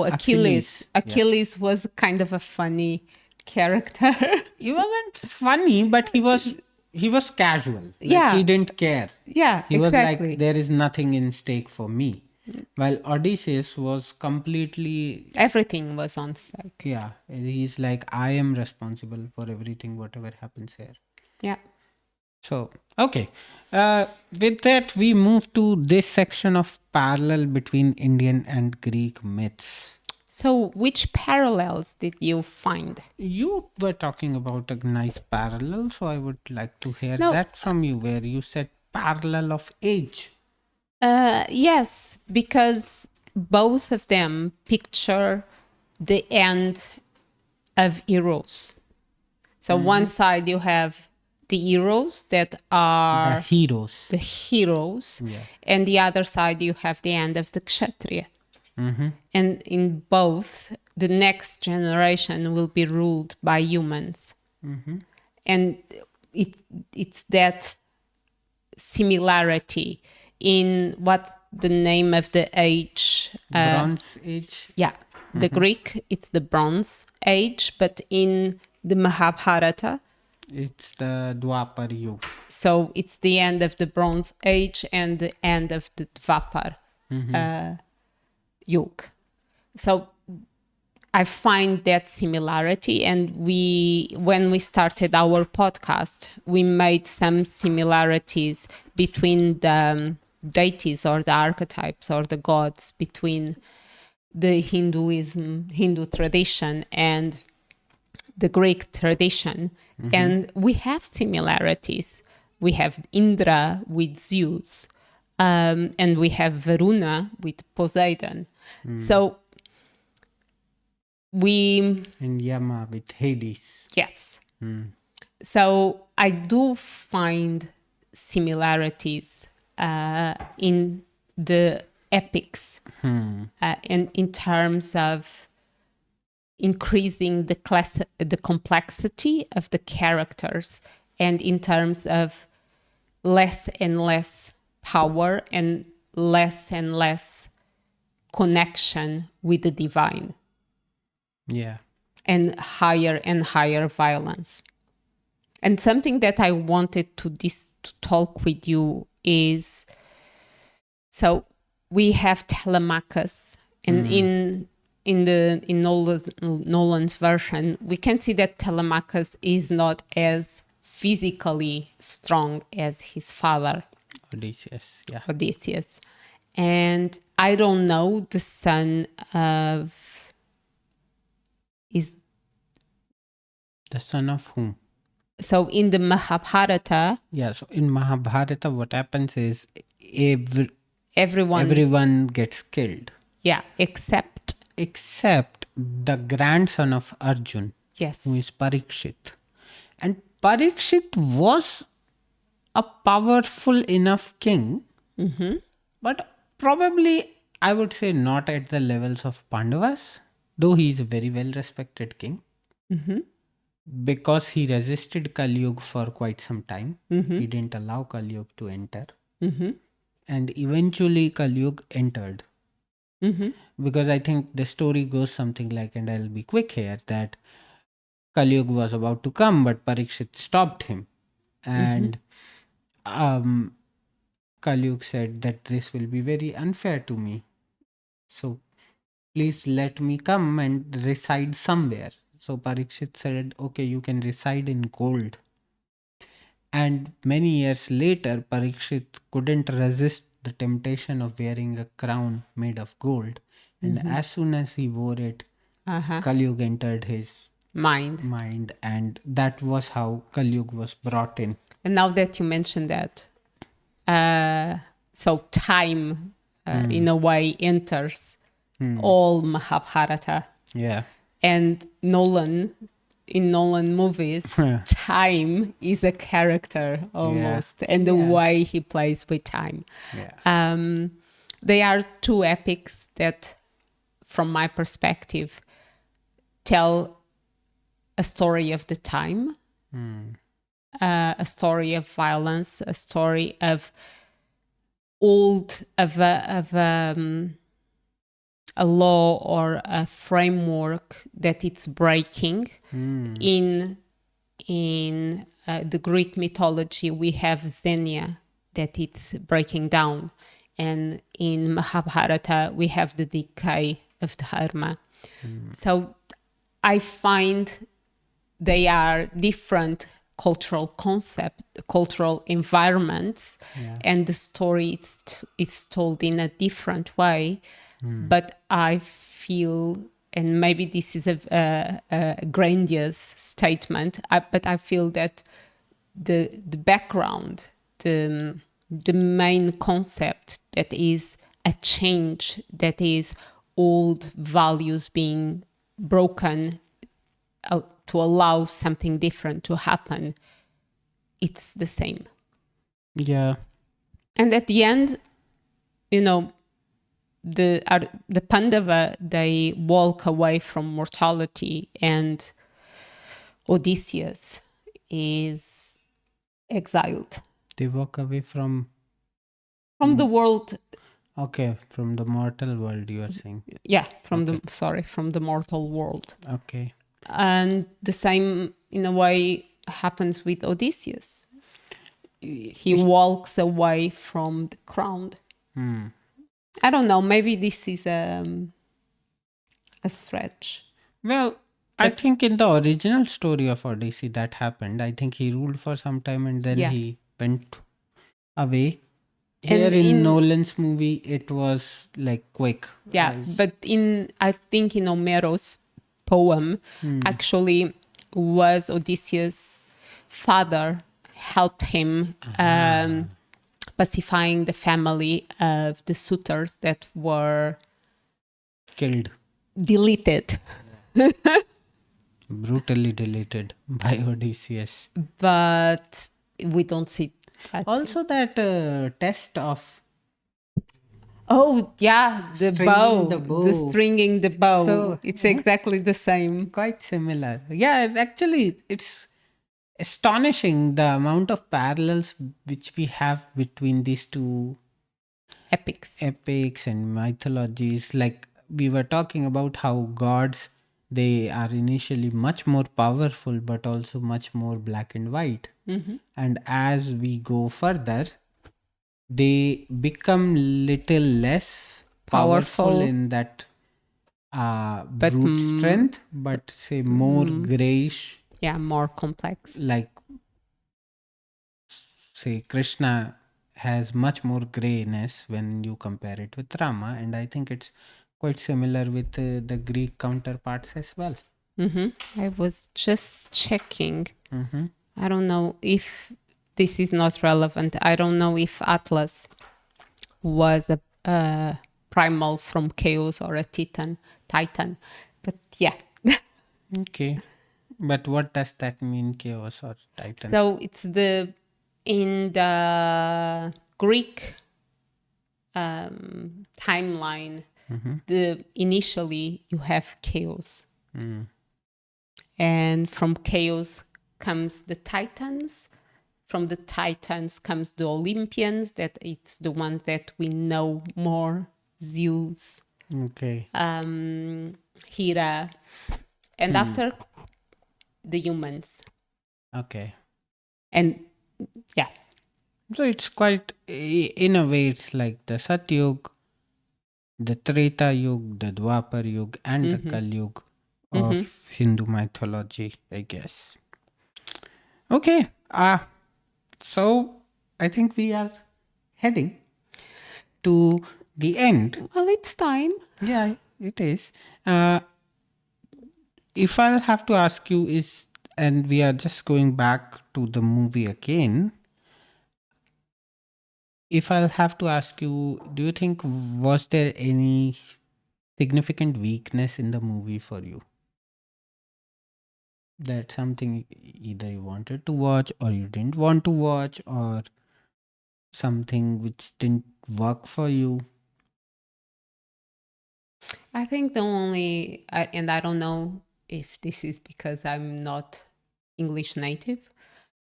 Achilles. Yeah. Achilles was kind of a funny character. He wasn't funny, but he was casual. Like, Yeah. he didn't care. Yeah, He was exactly. like, there is nothing in stake for me. While Odysseus was completely, Everything was on stake. yeah, he's like, I am responsible for everything, whatever happens here. Yeah. So, okay. With that, we move to this section of parallel between Indian and Greek myths. So which parallels did you find? You were talking about a nice parallel, so I would like to hear No, that from you, where you said parallel of age. yes, because both of them picture the end of heroes. So one side you have the heroes that The are heroes. the heroes, Yeah. and the other side you have the end of the kshatriya. Mm-hmm. And in both, the next generation will be ruled by humans. Mm-hmm. And it's that similarity in what the name of the age. Bronze Age. Yeah, the Greek, it's the Bronze Age, but in the Mahabharata, It's the Dwapar Yuga. so it's the end of the Bronze Age and the end of the Dvapar Yuga. So I find that similarity, and when we started our podcast, we made some similarities between the deities or the archetypes or the gods between the Hindu tradition and the Greek tradition. And we have similarities. We have Indra with Zeus, and we have Varuna with Poseidon. So And Yama with Hades. yes. So I do find similarities in the epics, and in terms of increasing the complexity of the characters, and in terms of less and less power and less connection with the divine, Yeah. and higher violence. And something that I wanted to talk with you is, so we have Telemachus, and in Nolan's version, we can see that Telemachus is not as physically strong as his father, Odysseus. Yeah. Odysseus. And I don't know the son of is The son of whom? so in the Mahabharata, Yeah. So in Mahabharata, what happens is everyone, everyone gets killed yeah, except, except the grandson of Arjun, yes, who is Parikshit. And Parikshit was a powerful enough king, but probably I would say not at the levels of Pandavas, though he is a very well respected king. Because he resisted Kali Yuga for quite some time. He didn't allow Kali Yuga to enter. And eventually Kali Yuga entered. Because I think the story goes something like, and I'll be quick here, that Kali Yuga was about to come, but Parikshit stopped him. And Kali Yuga said that this will be very unfair to me. So please let me come and reside somewhere. So Parikshit said, okay, you can reside in gold. And many years later, Parikshit couldn't resist the temptation of wearing a crown made of gold. And as soon as he wore it, Kali Yuga entered his mind, and that was how Kali Yuga was brought in. And now that you mentioned that, so time in a way enters all Mahabharata. Yeah. And in Nolan movies, time is a character almost, and the way he plays with time. Yeah. They are two epics that, from my perspective, tell a story of the time, a story of violence, a story of a law or a framework that it's breaking. In the Greek mythology, we have Xenia that it's breaking down, and in Mahabharata we have the decay of Dharma. So I find they are different cultural environments, and the story is told in a different way. But I feel and maybe this is a grandiose statement, but I feel that the background, the main concept, that is a change, that is old values being broken to allow something different to happen, it's the same. Yeah. And at the end, the Pandava, they walk away from mortality, and Odysseus is exiled They walk away from the world. Okay, from the mortal world, you are saying. Yeah, from the mortal world. Okay. And the same, in a way, happens with Odysseus. He walks away from the crown. I don't know. Maybe this is a stretch. Well, I think in the original story of Odyssey that happened. I think he ruled for some time and then he went away. Here And in Nolan's movie, it was like quick. Yeah, but I think in Homero's poem, actually was Odysseus' father helped him pacifying the family of the suitors that were Killed. deleted. Brutally deleted by Odysseus. But we don't see that. Also that test of Oh, yeah, the Stringing bow. The stringing the bow. So- It's exactly the same. quite similar. Yeah, actually, it's astonishing the amount of parallels which we have between these two Epics. epics and mythologies. Like we were talking about how gods, they are initially much more powerful but also much more black and white. And as we go further, they become little less powerful Powerful. in that brute strength, but say more grayish, Yeah, more complex. like say Krishna has much more grayness when you compare it with Rama, and I think it's quite similar with the Greek counterparts as well. I was just checking. Mm-hmm. I don't know if this is not relevant. I don't know if Atlas was a primal from chaos or a titan. But yeah. Okay. But what does that mean, chaos or titan? So it's in the Greek timeline, initially you have chaos. And from chaos comes the titans. From the titans comes the Olympians, that it's the ones that we know more. Zeus, Okay. Hera, and after the humans. Okay. And yeah. So it's quite, in a way, it's like the Satyug, the Treta Yug, the Dwapar Yug, and the Kal Yug of Hindu mythology, I guess. Okay. So I think we are heading to the end. Well, it's time. Yeah, it is. If I'll have to ask you is, and we are just going back to the movie again. If I'll have to ask you, do you think was there any significant weakness in the movie for you? That something either you wanted to watch or you didn't want to watch, or something which didn't work for you? I think the only, and I don't know if this is because I'm not English native,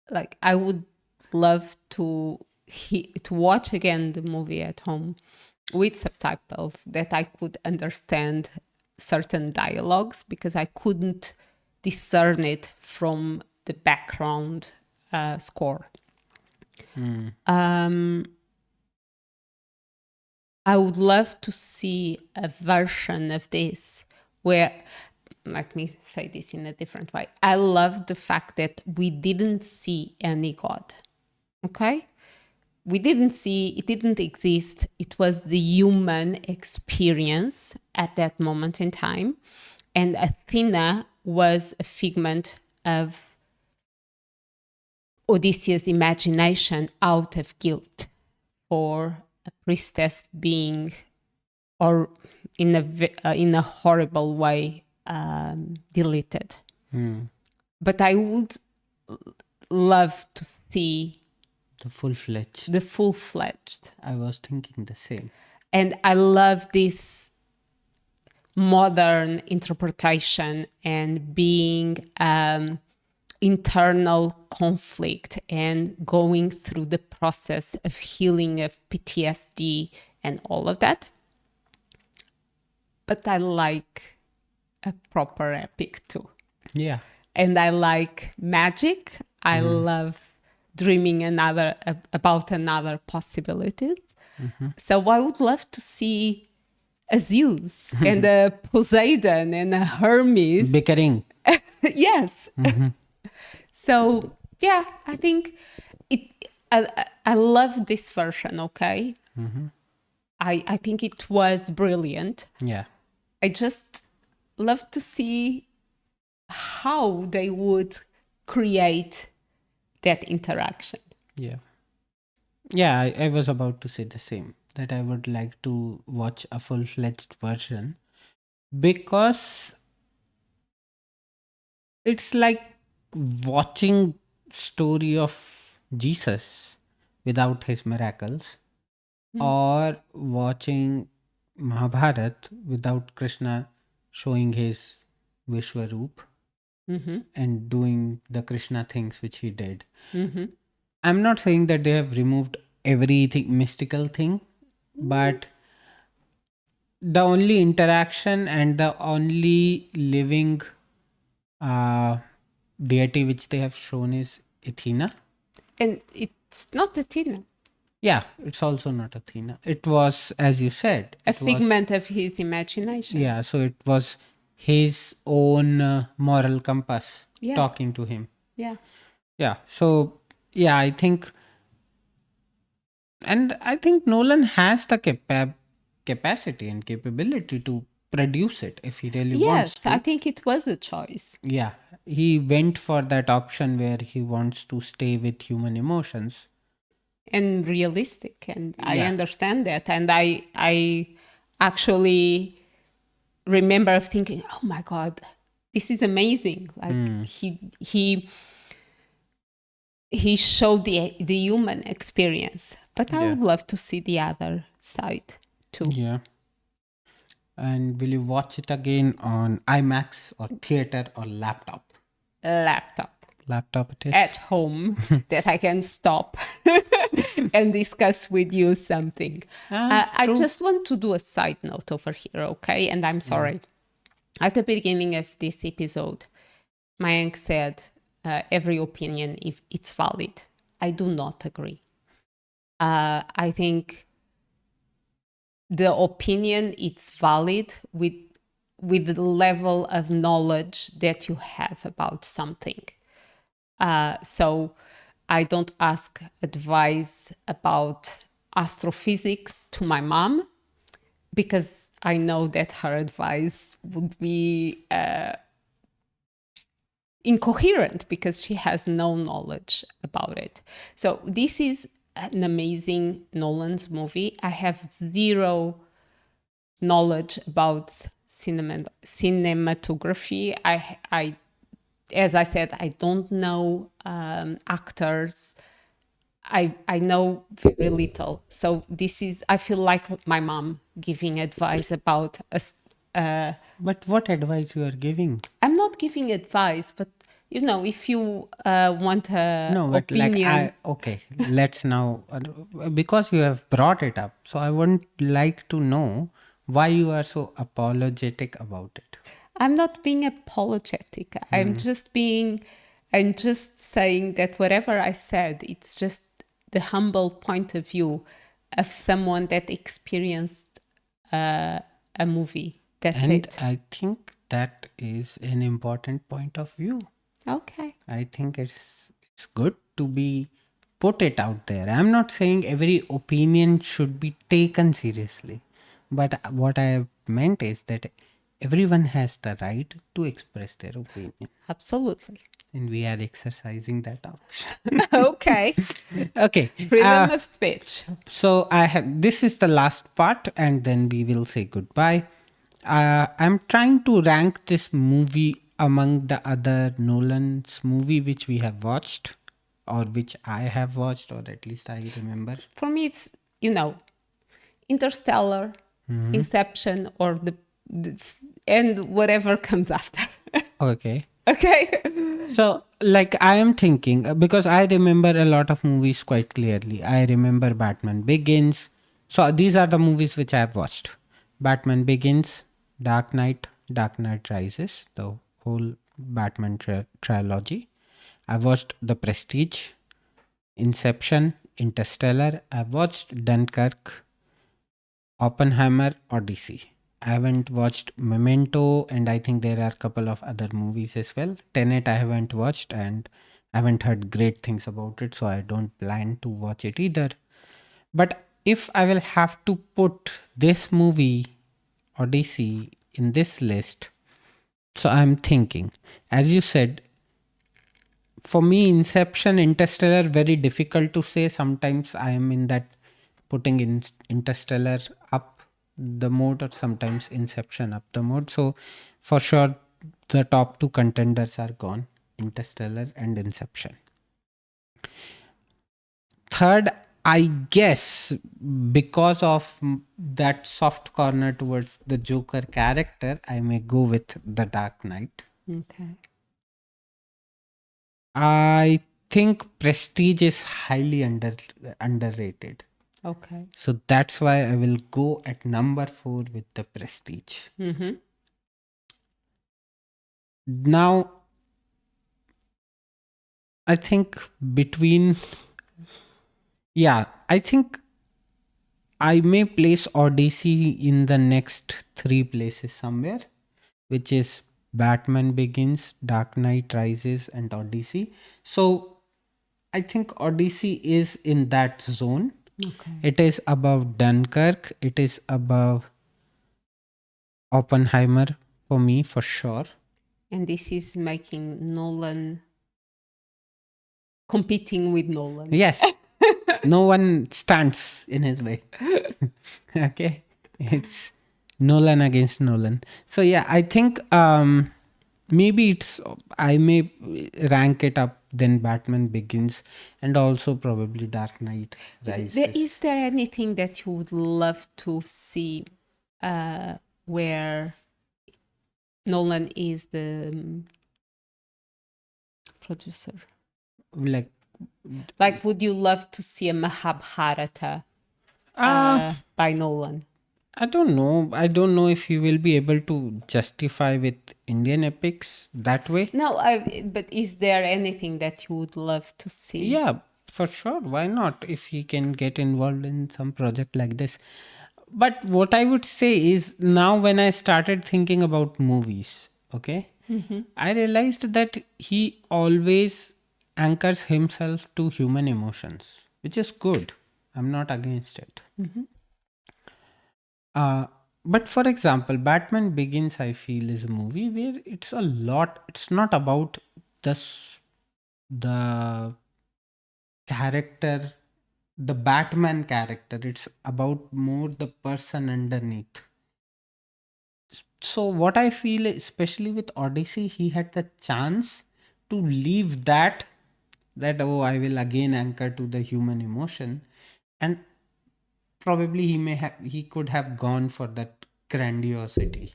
like I would love to watch again the movie at home with subtitles, that I could understand certain dialogues, because I couldn't discern it from the background score. I would love to see a version of this where, let me say this in a different way. I love the fact that we didn't see any god. Okay? We didn't see, it didn't exist. It was the human experience at that moment in time. And Athena was a figment of Odysseus' imagination out of guilt for a priestess being, or in a horrible way, deleted. But I would love to see The full-fledged. the full-fledged. I was thinking the same. And I love this modern interpretation and being internal conflict and going through the process of healing of PTSD and all of that. But I like a proper epic too. Yeah. And I like magic. I love dreaming about another possibilities. So I would love to see a Zeus and a Poseidon and a Hermes. Bickering. Yes. So yeah, I think I love this version. Okay. I think it was brilliant. Yeah. I just love to see how they would create that interaction. Yeah. Yeah, I was about to say the same, that I would like to watch a full-fledged version, because it's like watching story of Jesus without his miracles, or watching Mahabharata without Krishna showing his Vishwaroop and doing the Krishna things which he did. I'm not saying that they have removed everything mystical thing, but the only interaction and the only living deity which they have shown is Athena. And it's not Athena, Yeah, it's also not Athena. It was, as you said, a it was, figment of his imagination. yeah, so it was his own moral compass Yeah. talking to him. Yeah. Yeah, so yeah, I think Nolan has the capacity and capability to produce it if he really wants Yes, to. I think it was a choice. Yeah, he went for that option where he wants to stay with human emotions. And realistic, and I Yeah. understand that, and I actually remember of thinking, oh my god, this is amazing. Like he showed the human experience, but I Yeah. would love to see the other side too. Yeah. And will you watch it again on IMAX or theater or laptop? Laptop Laptop it is. at home that I can stop and discuss with you something. I True. just want to do a side note over here, okay? And I'm sorry. At the beginning of this episode, Mayank said every opinion, if it's valid. I do not agree. I think the opinion it's valid with the level of knowledge that you have about something. So I don't ask advice about astrophysics to my mom, because I know that her advice would be incoherent because she has no knowledge about it. So this is an amazing Nolan's movie. I have zero knowledge about cinematography. I, as I said, I don't know actors. I know very little. So this is, I feel like my mom giving advice about us. But what advice you are giving? I'm not giving advice, but you know, if you want a No, but opinion, okay, let's now, because you have brought it up, so I would like to know why you are so apologetic about it. I'm not being apologetic. I'm just saying that whatever I said, it's just the humble point of view of someone that experienced a movie. That's And it. I think that is an important point of view. Okay. I think it's good to be put it out there. I'm not saying every opinion should be taken seriously, But what I meant is that everyone has the right to express their opinion, Absolutely. and we are exercising that option. Okay. Okay. Freedom of speech. So I have this is the last part, and then we will say goodbye. I'm trying to rank this movie among the other Nolan's movie which we have watched, or which I have watched, or at least I remember. For me, it's, Interstellar, Inception, or and whatever comes after. Okay. Okay. So, like, I am thinking because I remember a lot of movies quite clearly. I remember Batman Begins. So, these are the movies which I have watched: Batman Begins, Dark Knight Rises, the whole Batman trilogy. I watched The Prestige, Inception, Interstellar. I watched Dunkirk, Oppenheimer, Odyssey. I haven't watched Memento, and I think there are a couple of other movies as well. Tenet I haven't watched, and I haven't heard great things about it, so I don't plan to watch it either. But if I will have to put this movie, Odyssey, in this list, so I'm thinking, as you said, for me, Inception, Interstellar, very difficult to say. Sometimes I am in that putting in Interstellar up the mode, or sometimes Inception up the mode. So for sure, the top two contenders are gone: Interstellar and Inception. Third, I guess because of that soft corner towards the Joker character, I may go with The Dark Knight. Okay. I think Prestige is highly underrated. Okay. So that's why I will go at number 4 with The Prestige. Mm-hmm. Now, I think I think I may place Odyssey in the next 3 places somewhere, which is Batman Begins, Dark Knight Rises, and Odyssey. So I think Odyssey is in that zone. Okay. It is above Dunkirk. It is above Oppenheimer for me, for sure. And this is making Nolan competing with Nolan. Yes. No one stands in his way. Okay. It's Nolan against Nolan. So yeah, I think maybe I may rank it up then Batman Begins, and also probably Dark Knight Rises. Is there anything that you would love to see where Nolan is the producer? Like, would you love to see a Mahabharata by Nolan? I don't know. I don't know if he will be able to justify with Indian epics that way. No, but is there anything that you would love to see? Yeah, for sure. Why not? If he can get involved in some project like this. But what I would say is, now when I started thinking about movies, okay, I realized that he always anchors himself to human emotions, which is good. I'm not against it. But for example, Batman Begins, I feel, is a movie where it's not about the character, the Batman character. It's about more the person underneath. So what I feel, especially with Odyssey, he had the chance to leave that oh, I will again anchor to the human emotion, and probably he could have gone for that grandiosity,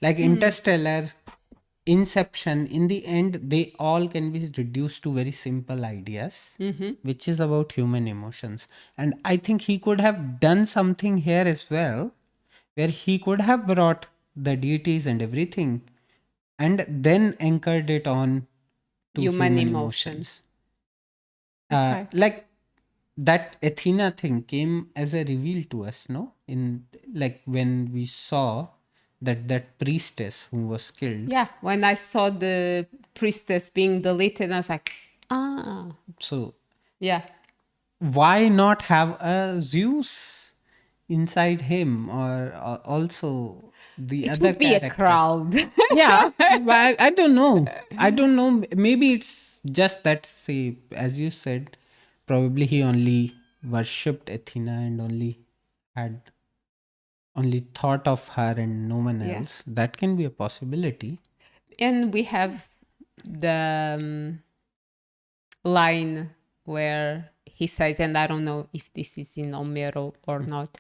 like Interstellar, Inception. In the end, they all can be reduced to very simple ideas, which is about human emotions. And I think he could have done something here as well, where he could have brought the deities and everything, and then anchored it on to human emotions. Okay. Like that Athena thing came as a reveal to us, no? In like when we saw that priestess who was killed. Yeah, when I saw the priestess being deleted, I was like, So yeah. why not have a Zeus inside him, or also the It other would be a characters. crowd. Yeah, but I don't know. I don't know. Maybe it's just that, say, as you said, probably he only worshipped Athena and had only thought of her and no one Yeah. else. That can be a possibility. And we have the line where he says, and I don't know if this is in Homero or not,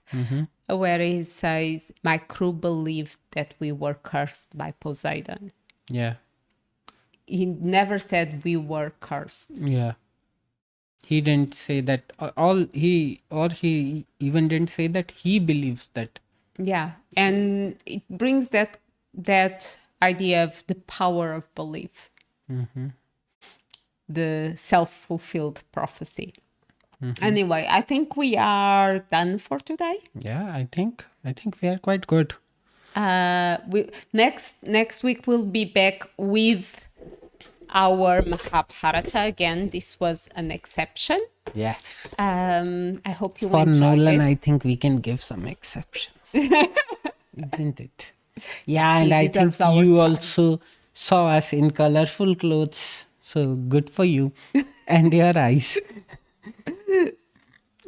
where he says, my crew believed that we were cursed by Poseidon. Yeah. He never said we were cursed. Yeah. He didn't say that he even didn't say that he believes that. Yeah. And it brings that idea of the power of belief. The self-fulfilled prophecy. Anyway, I think we are done for today. Yeah, I think we are quite good. Next week we'll be back with our Mahabharata again. This was an exception. Yes. I hope you For enjoyed Nolan, it. I think we can give some exceptions. Isn't it? Yeah, and He I think deserves our you time. also saw us in colorful clothes. So good for you and your eyes.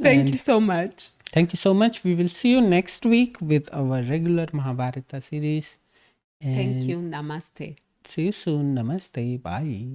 Thank you so much. Thank you so much. We will see you next week with our regular Mahabharata series. And Thank you. Namaste. see you soon. Namaste. Bye.